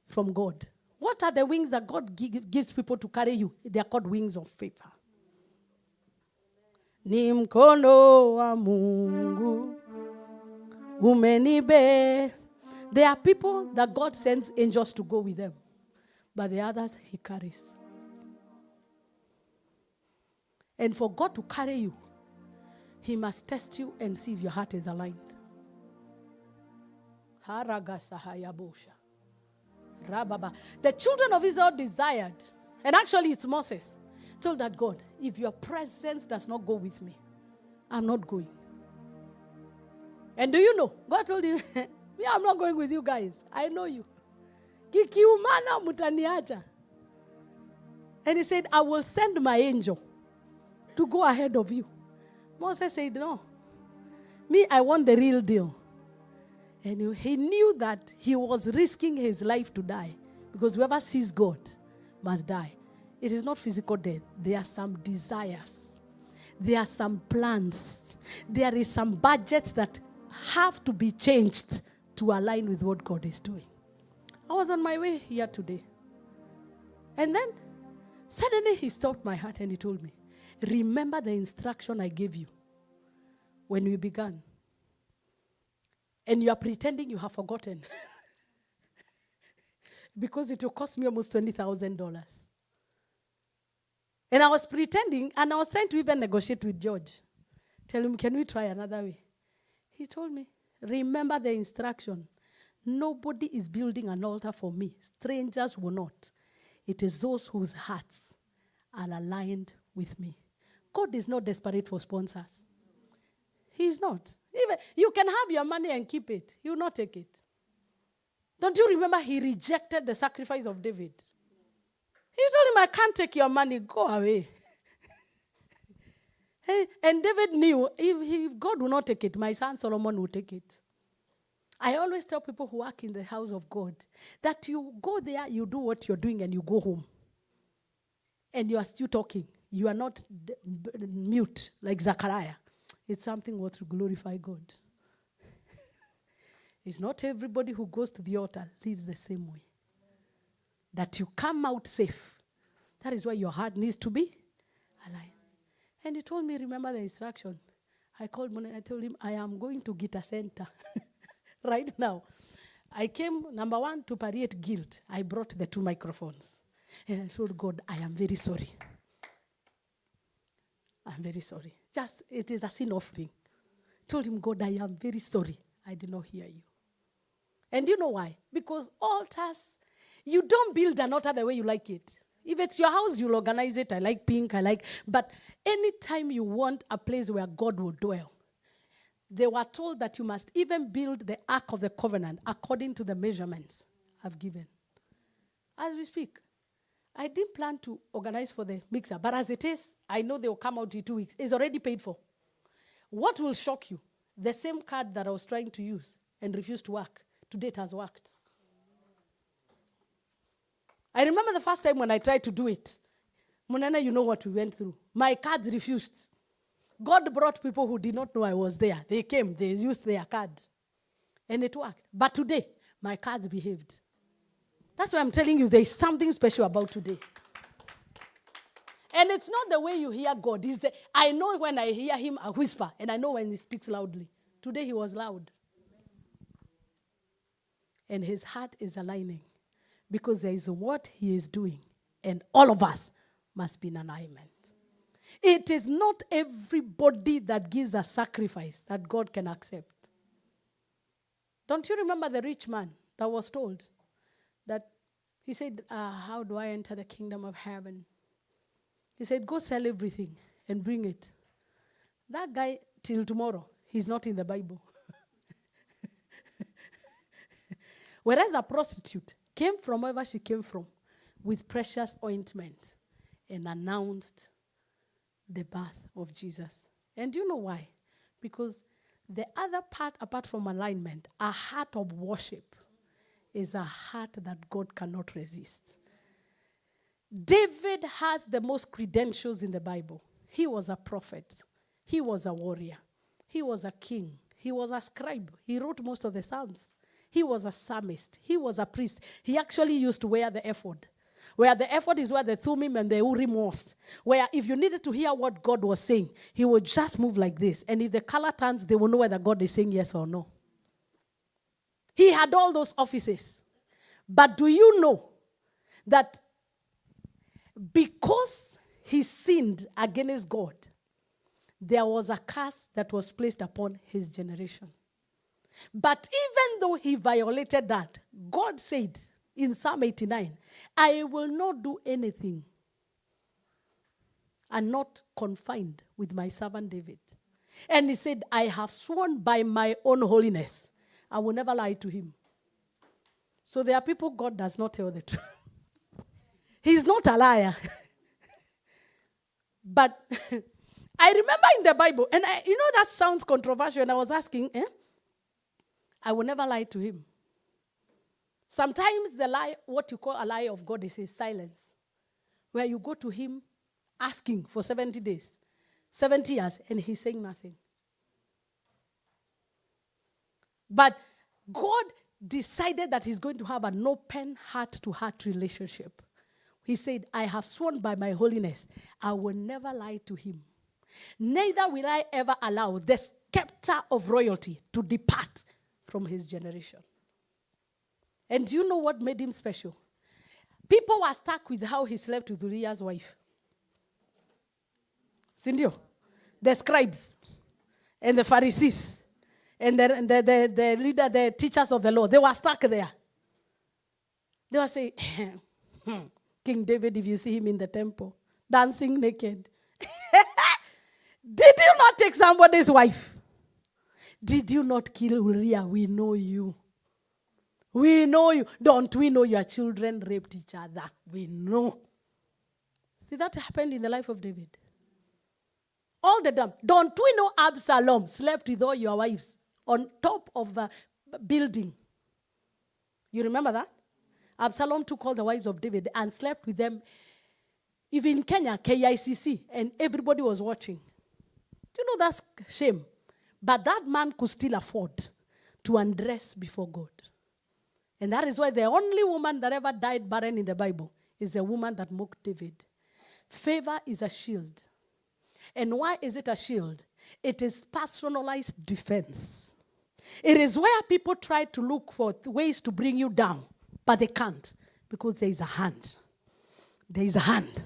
From God. What are the wings that God gives people to carry you? They are called wings of favor. Ni mkono wa Mungu umenibe. There are people that God sends angels to go with them. But the others he carries. And for God to carry you, he must test you and see if your heart is aligned. The children of Israel desired, and actually it's Moses, told that God, if your presence does not go with me, I'm not going. And do you know, God told him, yeah, I'm not going with you guys. I know you. Kikiumana mutaniacha. And he said, I will send my angel to go ahead of you. Moses said, no. Me, I want the real deal. And he knew that he was risking his life to die. Because whoever sees God must die. It is not physical death. There are some desires. There are some plans. There is some budgets that have to be changed to align with what God is doing. I was on my way here today. And then, suddenly he stopped my heart and he told me, remember the instruction I gave you when we began. And you are pretending you have forgotten. Because it will cost me almost $20,000. And I was pretending, and I was trying to even negotiate with George. Tell him, can we try another way? He told me, remember the instruction. Nobody is building an altar for me. Strangers will not. It is those whose hearts are aligned with me. God is not desperate for sponsors. He is not. Even you can have your money and keep it. He will not take it. Don't you remember he rejected the sacrifice of David? He told him, I can't take your money. Go away. And David knew, if God will not take it, my son Solomon will take it. I always tell people who work in the house of God that you go there, you do what you're doing, and you go home. And you are still talking. You are not mute like Zechariah. It's something what to glorify God. It's not everybody who goes to the altar lives the same way. That you come out safe. That is why your heart needs to be aligned. And he told me, remember the instruction. I called Mone, I told him, I am going to Gita Center right now. I came, number 1, to palliate guilt. I brought the 2 microphones. And I told God, I am very sorry. I'm very sorry. Just, it is a sin offering. Told him, God, I am very sorry. I did not hear you. And you know why? Because altars, you don't build an altar the way you like it. If it's your house, you'll organize it. I like pink, but anytime you want a place where God will dwell, they were told that you must even build the Ark of the Covenant according to the measurements I've given. As we speak, I didn't plan to organize for the mixer, but as it is, I know they will come out in 2 weeks. It's already paid for. What will shock you? The same card that I was trying to use and refused to work, today it has worked. I remember the first time when I tried to do it. Munana, you know what we went through. My cards refused. God brought people who did not know I was there. They came, they used their card. And it worked. But today, my cards behaved. That's why I'm telling you, there is something special about today. And it's not the way you hear God. I know when I hear him, I whisper. And I know when he speaks loudly. Today, he was loud. And his heart is aligning. Because there is what he is doing. And all of us must be in alignment. It is not everybody that gives a sacrifice that God can accept. Don't you remember the rich man that was told that he said, how do I enter the kingdom of heaven? He said, go sell everything and bring it. That guy, till tomorrow, he's not in the Bible. Whereas a prostitute came from wherever she came from with precious ointment and announced the birth of Jesus. And do you know why? Because the other part, apart from alignment, a heart of worship is a heart that God cannot resist. David has the most credentials in the Bible. He was a prophet. He was a warrior. He was a king. He was a scribe. He wrote most of the Psalms. He was a psalmist. He was a priest. He actually used to wear the ephod. Where the ephod is where the Thummim and the Urim was. Where if you needed to hear what God was saying, he would just move like this. And if the color turns, they will know whether God is saying yes or no. He had all those offices. But do you know that because he sinned against God, there was a curse that was placed upon his generation. But even though he violated that, God said in Psalm 89, I will not do anything and not confined with my servant David. And he said, I have sworn by my own holiness, I will never lie to him. So there are people God does not tell the truth. He's not a liar. But I remember in the Bible, and that sounds controversial, and I was asking, I will never lie to him. Sometimes the lie, what you call a lie of God, is his silence. Where you go to him asking for 70 days, 70 years, and he's saying nothing. But God decided that he's going to have an open heart-to-heart relationship. He said, I have sworn by my holiness, I will never lie to him. Neither will I ever allow the scepter of royalty to depart from his generation. And do you know what made him special? People were stuck with how he slept with Uriah's wife. Cindy, the scribes and the Pharisees and the leader, the teachers of the law, they were stuck there. They were saying, King David, if you see him in the temple, dancing naked. Did you not take somebody's wife? Did you not kill Uriah? We know you. We know you. Don't we know your children raped each other? We know. See, that happened in the life of David. All the time. Don't we know Absalom slept with all your wives on top of a building? You remember that? Absalom took all the wives of David and slept with them. Even in Kenya, KICC, and everybody was watching. Do you know that's shame? But that man could still afford to undress before God. And that is why the only woman that ever died barren in the Bible is a woman that mocked David. Favor is a shield. And why is it a shield? It is personalized defense. It is where people try to look for ways to bring you down, but they can't because there is a hand. There is a hand.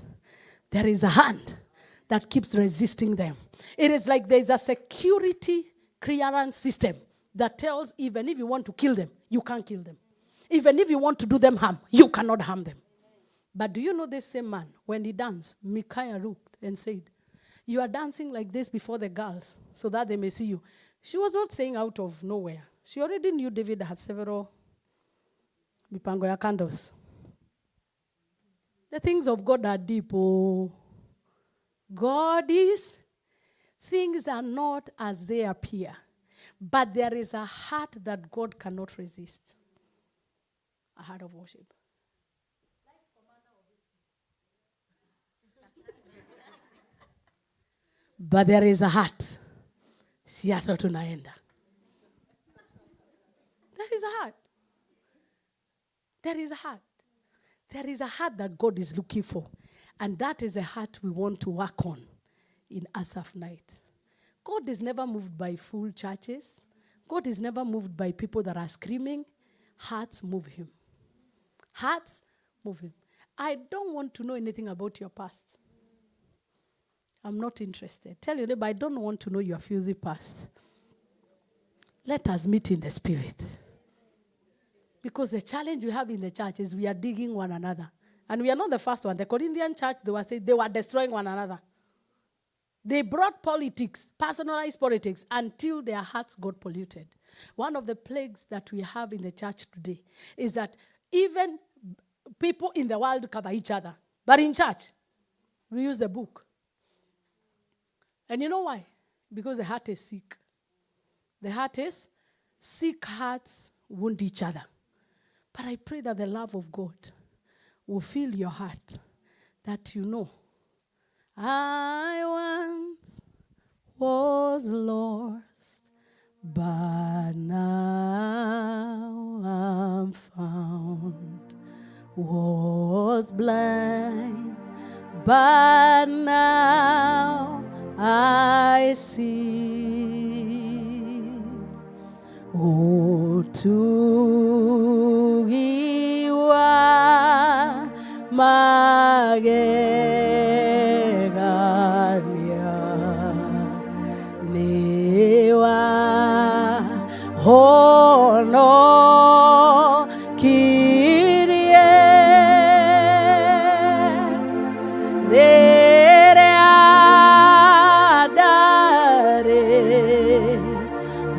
There is a hand that keeps resisting them. It is like there is a security clearance system that tells even if you want to kill them, you can't kill them. Even if you want to do them harm, you cannot harm them. But do you know this same man, when he danced, Micaiah looked and said, you are dancing like this before the girls so that they may see you. She was not saying out of nowhere. She already knew David had several mipango ya candles. The things of God are deep. Oh, things are not as they appear. But there is a heart that God cannot resist. A heart of worship. But there is a heart. Siato tunaenda. There is a heart. There is a heart. There is a heart that God is looking for. And that is a heart we want to work on in Asaph night. God is never moved by full churches. God is never moved by people that are screaming. Hearts move him. Hearts move him. I don't want to know anything about your past. I'm not interested. Tell your neighbor, I don't want to know your filthy past. Let us meet in the spirit. Because the challenge we have in the church is we are digging one another. And we are not the first one. The Corinthian church, they were saying they were destroying one another. They brought politics, personalized politics, until their hearts got polluted. One of the plagues that we have in the church today is that even people in the world cover each other. But in church, we use the book. And you know why? Because the heart is sick. The heart is sick. Hearts wound each other. But I pray that the love of God will fill your heart, that you know, I once was lost, but now I'm found. Was blind, but now I see. Oh, tugiwa magegania newa hono kirie rere adare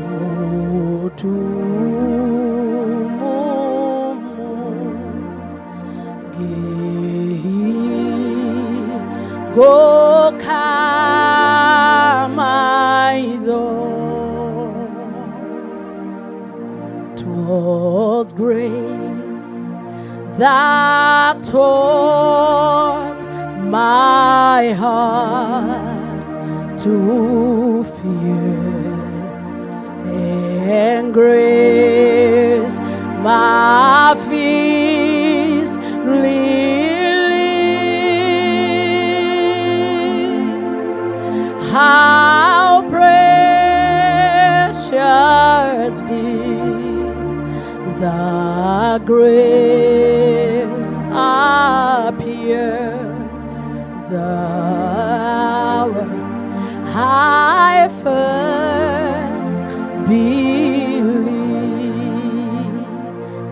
motumu gehi go kamaido. 'Twas grace that taught my heart to fear, and grace my fears relieved. How precious did the grace appear, the hour I first believed.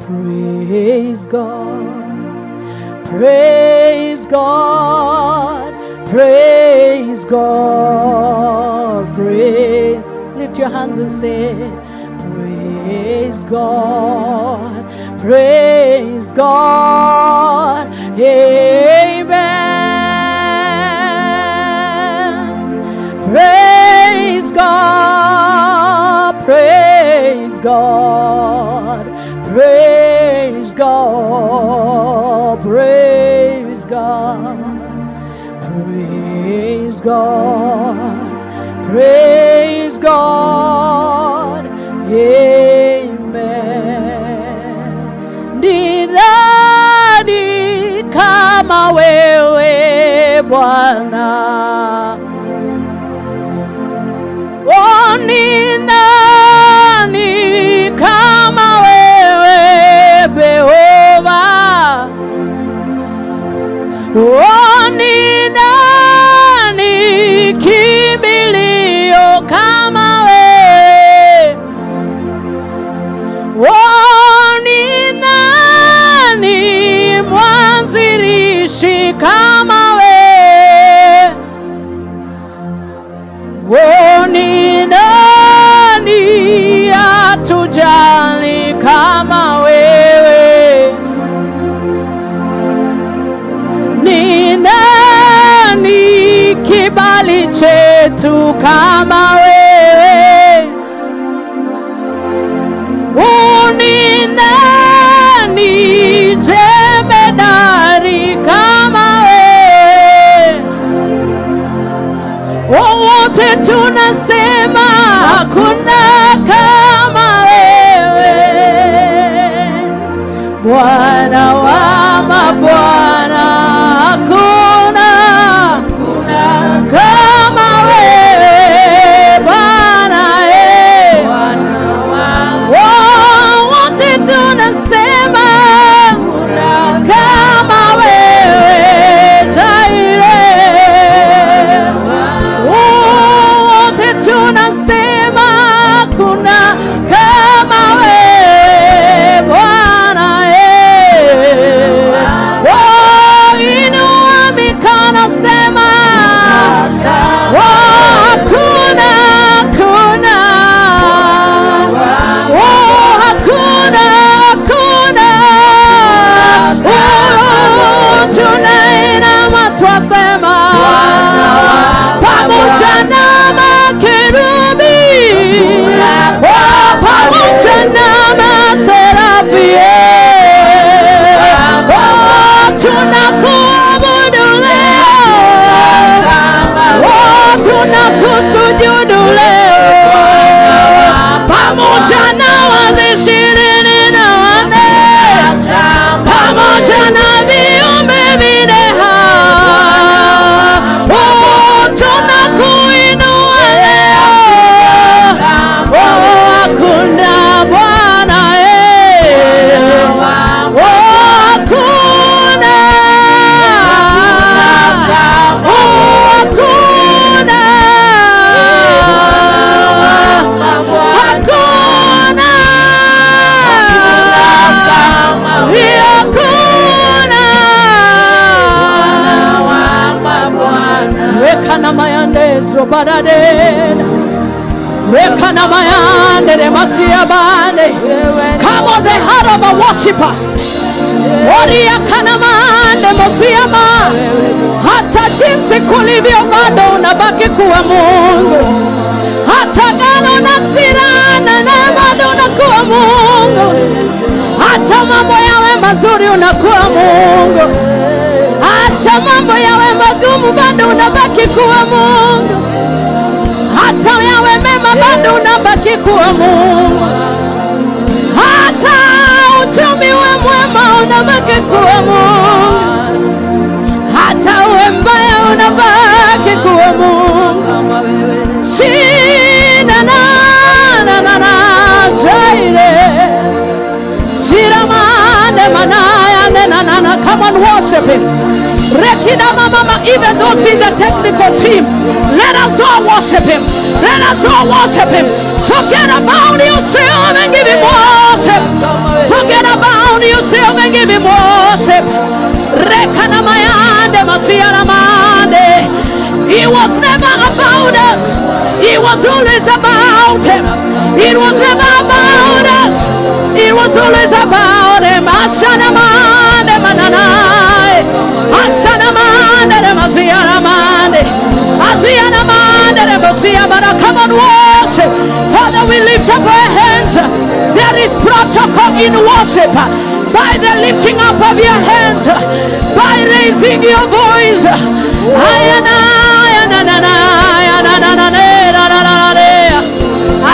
Praise God, praise God, praise God, praise. Lift your hands and say, praise God, praise God, amen. Praise God, praise God, praise God, praise God, praise God, praise God, amen. Ni nani kama wewe Bwana? Oh, ni nani kama wewe Jehova? Oh, ni nani kimbilio kama wewe? Oh, ni nani mwanzilishi kama wewe? Oh, ni nani hatujali kama wewe. Ni nani kibali chetu kama wewe? Ni nani jemedari kama wewe? Wote tunasema hakuna kama wewe, Bwana wa mabwana, hakuna kama wewe Bwana, wote tunasema kama wewe Jaire, wote tunasema kuna kama wewe Bwana, inua mikono sema hakuna, hakuna, tunainama twasema pamoja na makerubi, pamoja na maserafi, tunakuabudu leo, tunakusujudu leo pamoja na wazee 24 pamoja na viumbe vine hai, tunakuinua leo. Hakuna Bwana, hakuna, Rekana mayande zobaradeda, rekana mayande de masiabane. Come on, the heart of a worshiper. Oria kana mande mosiama. Hata jinsi kulivyo bado unabaki kuwa Mungu. Hata gano na sirana na bado unakuwa Mungu. Hata mambo yawe mazuri unakuwa Mungu. Hata mambo yawe magumu bado unabaki kuwa Mungu. Hata yawe mema bado unabaki kuwa Mungu. Hata uchumi we mwema unabaki kuwa Mungu. Hata uwe mbaya unabaki kuwa Mungu. Shina na jaire shiramane manaya na. Come on, worship him. Rekina mama, even those in the technical team, let us all worship him. Let us all worship him. Forget about yourself and give him worship. Forget about yourself and give him worship. Rekana mayande masiara mande. It was never about us. It was always about him. It was never about us. It was always about him. Ashana mande mananai. Ashana mande masiara mande. Asiana mande masiara. Come on, worship. Father, we lift up our hands. There is protocol in worship. By the lifting up of your hands, by raising your voice.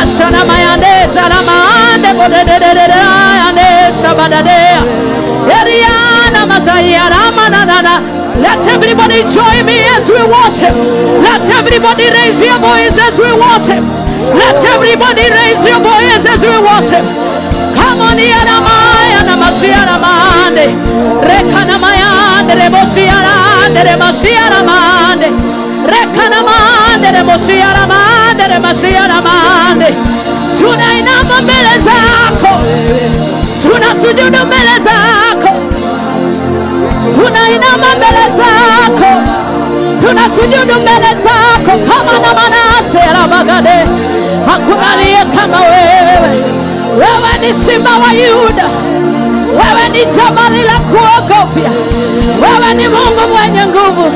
Ashana mayande salamande bodedededede sabadadea Eriana mazaya ramanana. Let everybody join me as we worship. Let everybody raise your voice as we worship. Let everybody raise your voice as we worship. Come on, Yaramaya Namasiara Mande, Rekana Mayande, Rebosiara, Rebasiara Mande, Rekana Mande, Rebosiara Mande, Rebasiara Mande. Tunainama mbele zako, tunasujudu mbele zako, tunainama mbele zako, tunasujudu mbele zako. Kama na manase rabagade, hakuna aliye kama wewe. wewe ni simba wa Yuda, wewe ni jabali la kuogofya, wewe ni Mungu mwenye nguvu,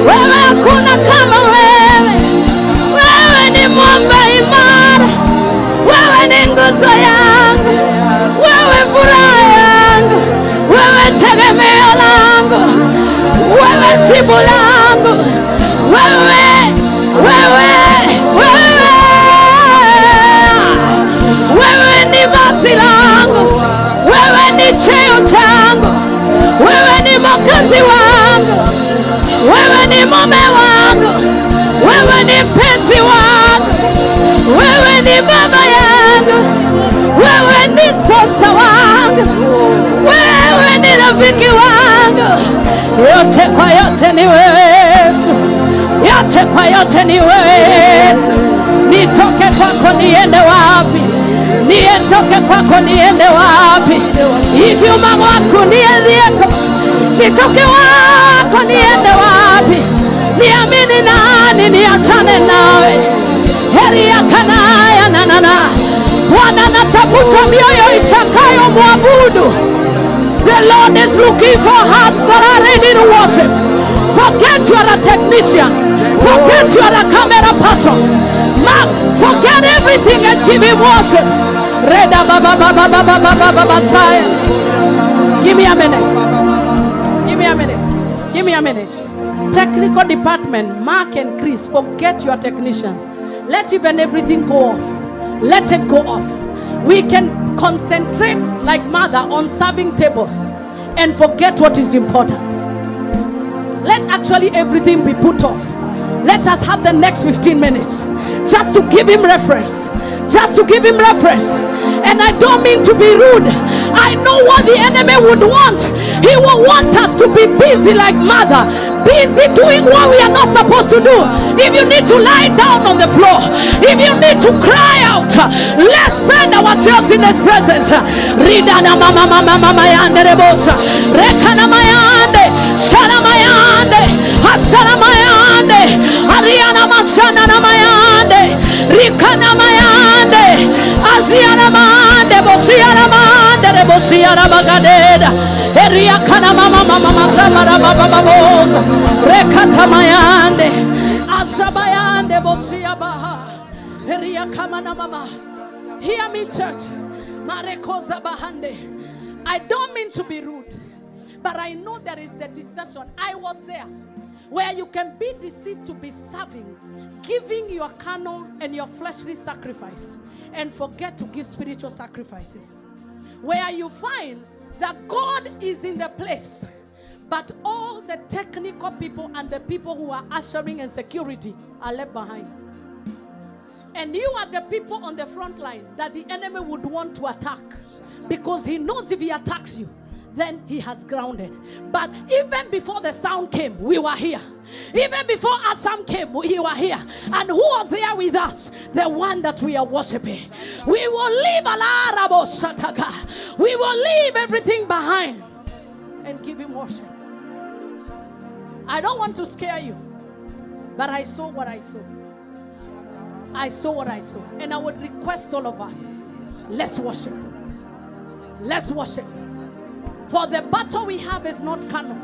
wewe hakuna kama wewe, wewe ni mwamba imara, wewe ni nguzo yangu, wewe furaha yangu, wewe tegemeo langu, wewe jibu langu, wewe ni vazi langu, wewe ni cheo changu, wewe ni mwokozi wangu, wewe ni mume wangu, wewe ni mpenzi wangu, wewe ni baba yangu, wewe ni sponsor wangu, wewe ni rafiki wangu. Yote kwa yote ni wewe Yesu, yote kwa yote ni wewe Yesu. Nitoke kwako niende wapi? Nitoke kwako niende wapi? Ikiuma wako niendeko, nitoke wako niende wapi? Niamini nani? Niachane nawe? Heri ya kanaya nanana. Bwana natafuta mioyo itakayo mwabudu. The Lord is looking for hearts that are ready to worship. Forget you are a technician. Forget you are a camera person. Mark, forget everything and give him worship. Reda baba baba baba baba baba saya. Give me a minute. Give me a minute. Give me a minute. Technical department, Mark and Chris, forget your technicians. Let even everything go off. Let it go off. We can concentrate like mother on serving tables and forget what is important. Let actually everything be put off. Let us have the next 15 minutes just to give him reference. Just to give him reference. And I don't mean to be rude. I know what the enemy would want. He will want us to be busy like mother, busy doing what we are not supposed to do. If you need to lie down on the floor, if you need to cry out, let's spend ourselves in his presence. Ridana mama mama mama yande rebosa, rekana mayande, shana mayande, hasana mayande, ariana masana na mayande, rikana mayande, aziana mande, bosiana mande, rebosiana bagadeda, eriakana mama mama mazamara baba baboza, rekata mayande, azabayande, bosia baha, eriakama na mama. Hear me, church. Marekoza bahande. I don't mean to be rude, but I know there is a deception. I was there where you can be deceived to be serving, giving your carnal and your fleshly sacrifice, and forget to give spiritual sacrifices. Where you find that God is in the place, but all the technical people and the people who are ushering and security are left behind. And you are the people on the front line that the enemy would want to attack, because he knows if he attacks you, then he has grounded. But even before the sound came, we were here. Even before Asaph came, we were here. And who was there with us? The one that we are worshiping. We will leave Alarabo Sataka. We will leave everything behind and give him worship. I don't want to scare you, but I saw what I saw. I saw what I saw. And I would request all of us, let's worship. Let's worship. For the battle we have is not carnal.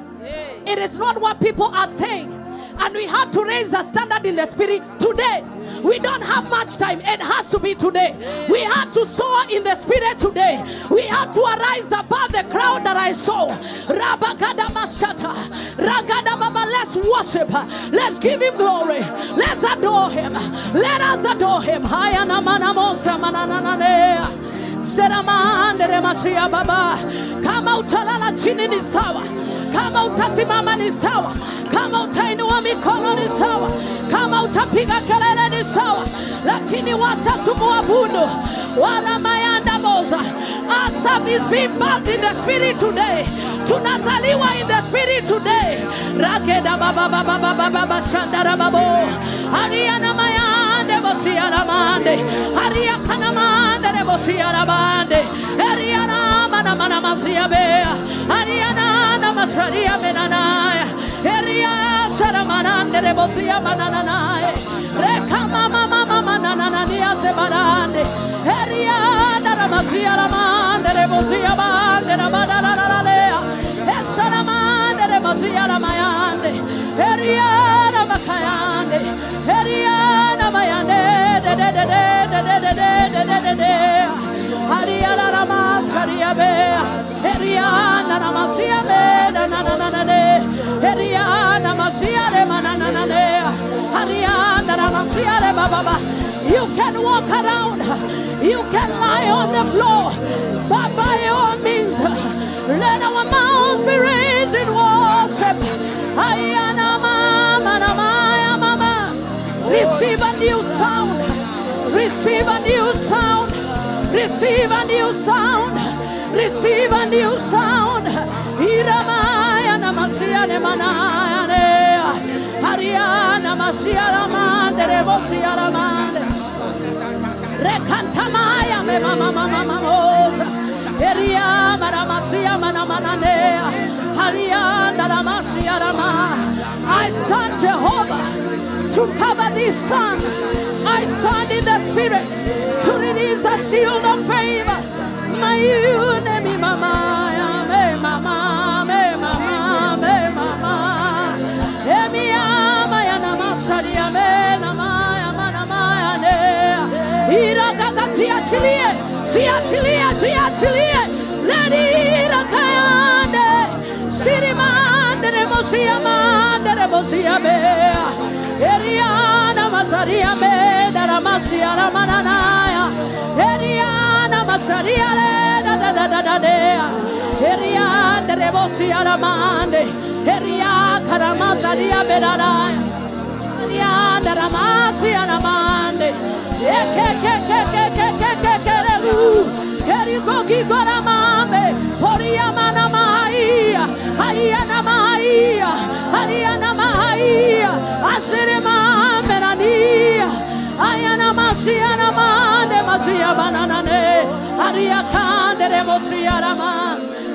It is not what people are saying. And we have to raise the standard in the spirit today. We don't have much time. It has to be today. We have to soar in the spirit today. We have to arise above the crowd that I saw. Rabagada Mashata. Ragada Baba. Let's worship. Let's give him glory. Let's adore him. Let us adore him. Hayana Manamosa Manananea. Baba. Kama utalala chini ni sawa, kama utasimama ni sawa, kama utainua mikono ni sawa, kama utapiga kelele ni sawa, lakini wacha tumuabudu. Wana mayanda moza. Asaph is being birthed in the spirit today. Tunazaliwa in the spirit today. Rakeda baba baba baba baba shandara babo. Ariana mayande bosiara mande. Aria kanamande rebosiara bande. Ariana mana mana mazia bea. Ariana namasaria menanaya. Eria saramanande rebosia mananaya. Rekama mama mama nanania sebarande. Eria naramasi Hariara Mayande, Heriana Makayande, Heriana Mayande, Hariara Ramasariabe, Heriana Ramasiabe, Heriana Masiare Mananane, Hariana Ramasiare Baba. You can walk around, you can lie on the floor, but by all means, let our mouths be raised in worship. Ayana mama, mama. Receive a new sound. Receive a new sound. Receive a new sound. Receive a new sound. Iramaya namasiane manayane. Ariana masiara mande rebosiara mande. Rekantamaya me mama moza. Eria maramasia manamananea. Harianda ramasia rama. I stand Jehovah to cover this son. I stand in the spirit to release a shield of favor. My name mama, me mama, me mama, me mama. Emia maya namasaria me namaya manamaya ne. Iragaga tiachilie, tiachilie, tiachilie. Lerira kayande, sirimande remosia mande remosia me. Eriana masaria me, daramasia ramananaya. Eriana masaria le, da. Eriana remosia ramande. Eria karamasaria bedaraya. Eriana ramasia ramande. Kerikoki goramame, Poriamana Maia, Ayana Maia, Ariana Maia, Aserema Merania, Ayana Masiana Mande, Masia Banane, Aria Kande Remosia Rama.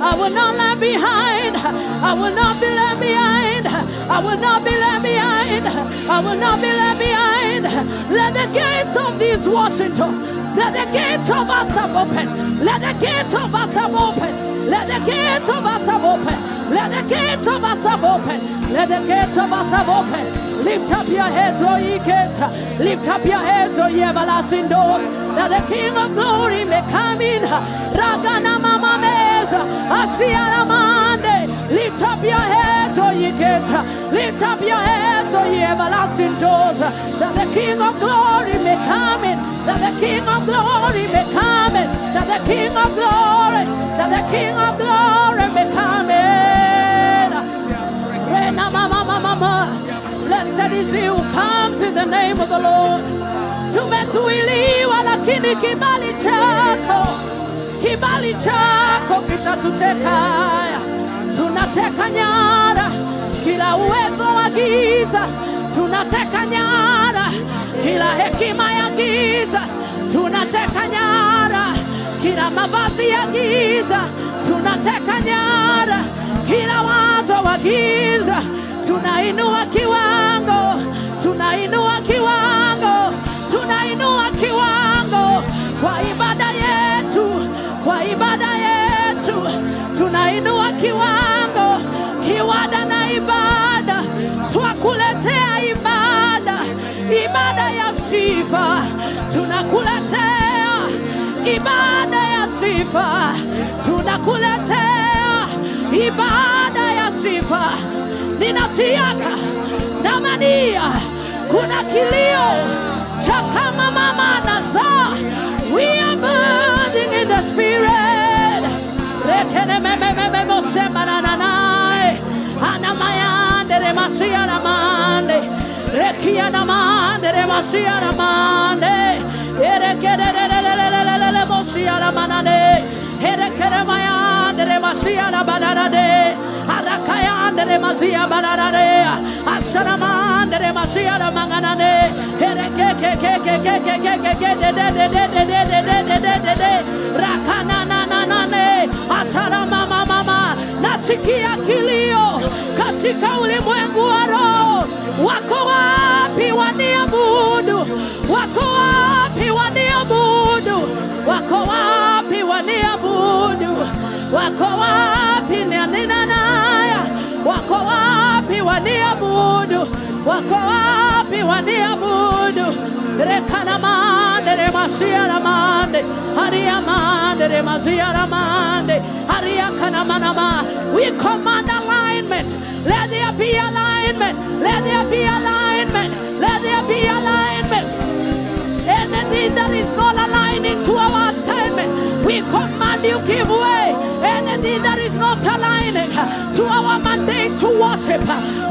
I will not lag behind. I will not be left behind. I will not be left behind. I will not be left behind. Let the gates of this Washington, let the gates of Asaph open. Let the gates of Asaph open. Let the gates of Asaph open. Let the gates of Asaph open. Let the gates of Asaph open. Lift up your heads, O ye gates. Lift up your heads, O ye everlasting doors. That the King of glory may come in. Ragana mama meza, Asiana mande. Lift up your heads, O ye gates. Lift up your heads, O ye everlasting doors. That the King of glory may come in. That the King of glory may come in. That the King of glory, that the King of glory may come in. Rena mama mama. Blessed is he who comes in the name of the Lord. Tumezuiliwa lakini kibali chako kitatuteka. Tunateka nyara kila uwezo wa giza. Tunateka nyara kila hekima ya giza. Tunateka nyara kila mavazi ya giza. Tunateka nyara kila wazo wa giza. Tunainua kiwango, tunainua kiwango, tunainua kiwango kwa ibada yetu, kwa ibada yetu. Tunainua kiwango, kiwada na ibada. Twakuletea ibada, ibada ya sifa. Tunakuletea ibada ya sifa. Tunakuletea ibada ya sifa. Ninasiaka na mania, kuna kilio cha kama mama nazaa. We are burning in the spirit. Rekene meme mosema na nanai. Ana mayande remasia na mande. Rekia na mande remasia na mande. Erekerelelelelelele mosia na manane. Erekere mayande remasia na banane. Arakayande mazia bararare, Asharamande mazia manganane, Rakananane, Atara mama, nasikia kilio katika ulimwengu wa roho. Wako wapi waniabudu? Wako wapi waniabudu? Wako wapi waniabudu? Wako wapi ninanaya? Wako wapi? waniabudu? Wako wapi waniabudu? Rekanamande remasiaramande hariamande remasiaramande hariakanamanama. We command alignment. Let there be alignment. Let there be alignment. Let there be alignment. Anything that is not aligning to our assignment, we command you give way. Anything that is not aligning to our mandate to worship,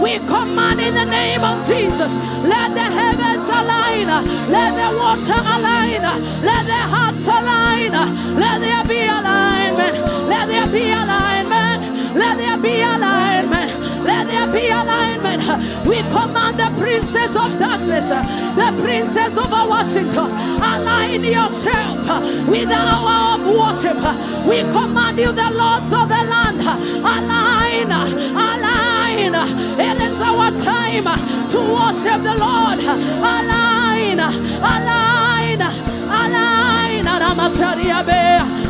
we command in the name of Jesus. Let the heavens align. Let the water align. Let the hearts align. Let there be alignment. Let there be alignment. Let there be alignment. Let there be alignment. We command the princess of darkness, the princess of Washington, align yourself with the hour of worship. We command you, the lords of the land, align, align. It is our time to worship the Lord. Align, align, align.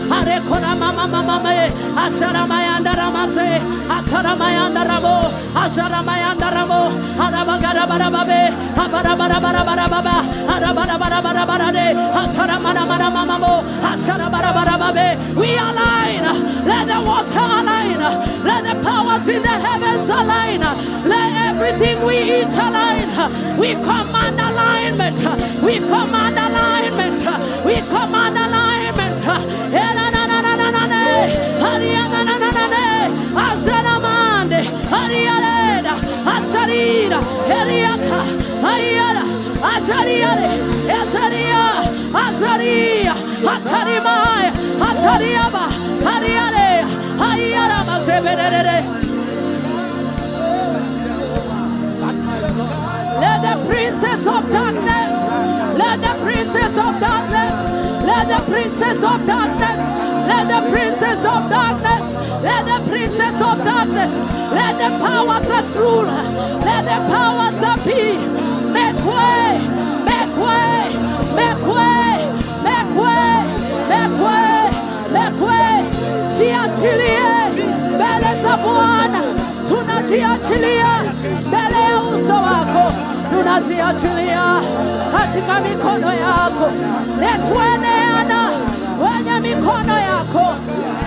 Arekona mama mama me asara mayanda ramase atara mayanda rabo asara mayanda rabo arabagara barababe abara bara bara bara baba arabara bara bara bara de atara mana mana mama mo asara bara bara babe. We align. Let the water align. Let the powers in the heavens align. Let everything we eat align. We command alignment. We command alignment. We command alignment. Azaramande, Ariareda, Asarida, Eriaka, Ariara, Atariare, Ataria, Azaria, Atarimaya, Atariaba, Ariare, Ariara, Mazebere. Let the princess of darkness, let the princess of darkness, let the princess of darkness, let the princess of darkness, let the princess of darkness, let the powers that rule, let the powers that be, make way, make way, make way, make way, make way, make way. Jiachilie, mbele za Bwana, tunajiachilia mbele ya uso wako, tunajiachilia katika mikono yako. Netueneana wenye mikono yako,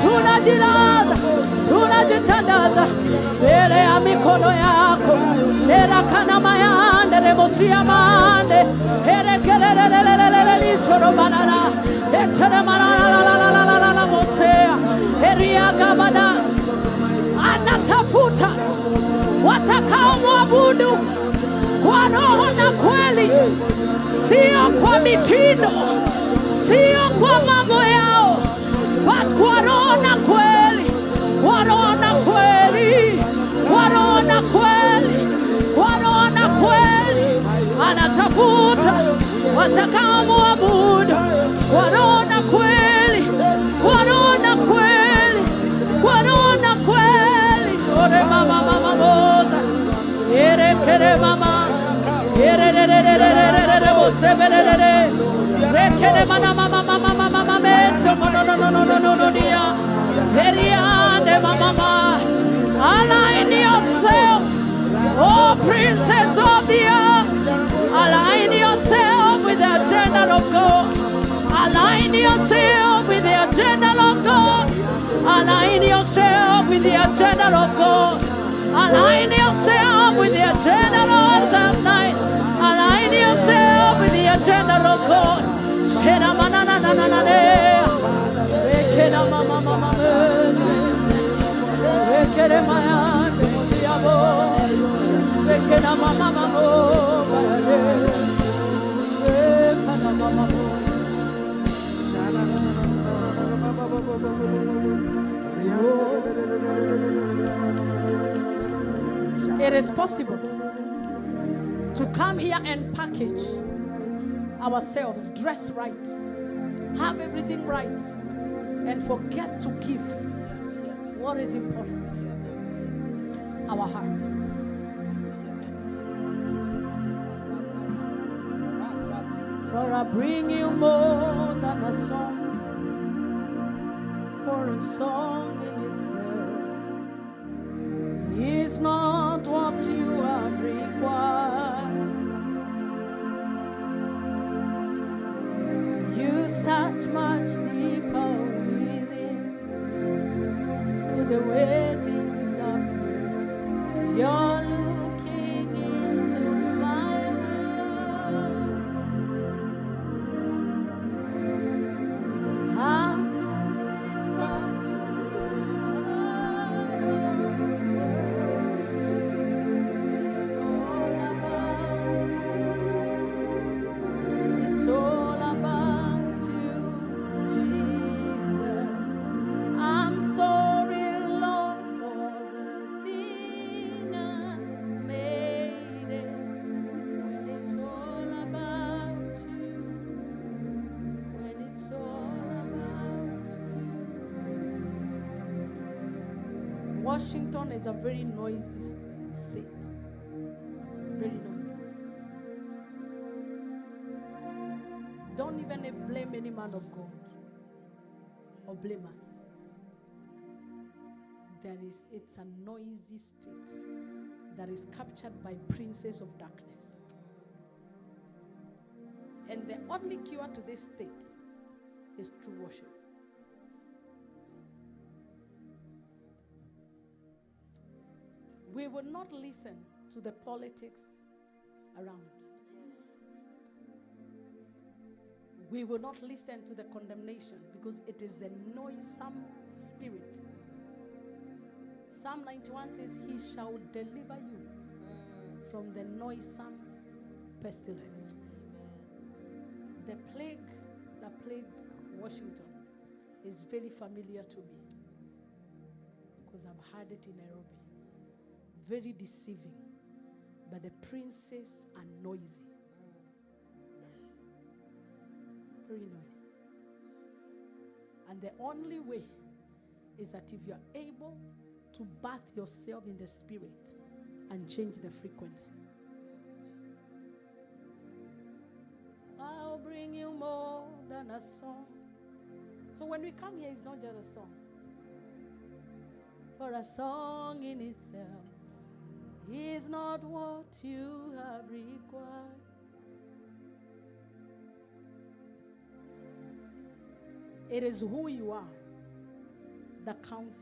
tunajilaza, tunajitandaza mbele ya mikono yako. Nerakana mayande rebosia mande herekelelelelelele lichoro banana etere manana mosea eriaga bana. Anatafuta watakao mwabudu kwa roho na kweli, sio kwa mitindo, sio kwa mambo yao, but kwa roho na kweli, kwa roho na kweli, kwa roho na kweli, kwa roho na kweli. Anatafuta watakao mwabudu kwa roho na kweli, kwa roho na kweli, kwa roho na kweli. Ore mama mama moza, ere kere mama, ere re re re re re re re bose bere re re, re kere mama mama mama mama meso no no no no no no no dia, eriande mama mama. Align yourself, oh princess of the earth. Align yourself with the agenda of God. Align yourself with the agenda of God. Align yourself with the agenda of God. Align yourself with the agenda of that night. Align yourself with the agenda of God. Shena manana na na na ne. Rekena mama mama me. Rekere maya diabo. Rekena mama mama. Rekena mama mama. It is possible to come here and package ourselves, dress right, have everything right, and forget to give what is important, our hearts. For I bring you more than a song, for a song in itself is not what you have written. required. You search much deeper within, through the way things are. You're looking into my heart. I'm turning back to the heart of worship. It's all about you. It's all about you, Jesus. I'm sorry, Lord, for the thing I made it. When it's all about you, when it's all about you. Washington is a very noisy state. Very noisy. Don't even blame any man of God or blame us. It's a noisy state that is captured by princes of darkness. And the only cure to this state is true worship. We will not listen to the politics around. We will not listen to the condemnation because it is the noisome spirit. Psalm 91 says, He shall deliver you from the noisome pestilence. The plague that plagues Washington is very familiar to me because I've had it in Nairobi. Very deceiving, but the princes are noisy. Very noisy. And the only way is that if you're able to bath yourself in the spirit and change the frequency. I'll bring you more than a song. So when we come here, it's not just a song. For a song in itself is not what you have required. It is who you are that counts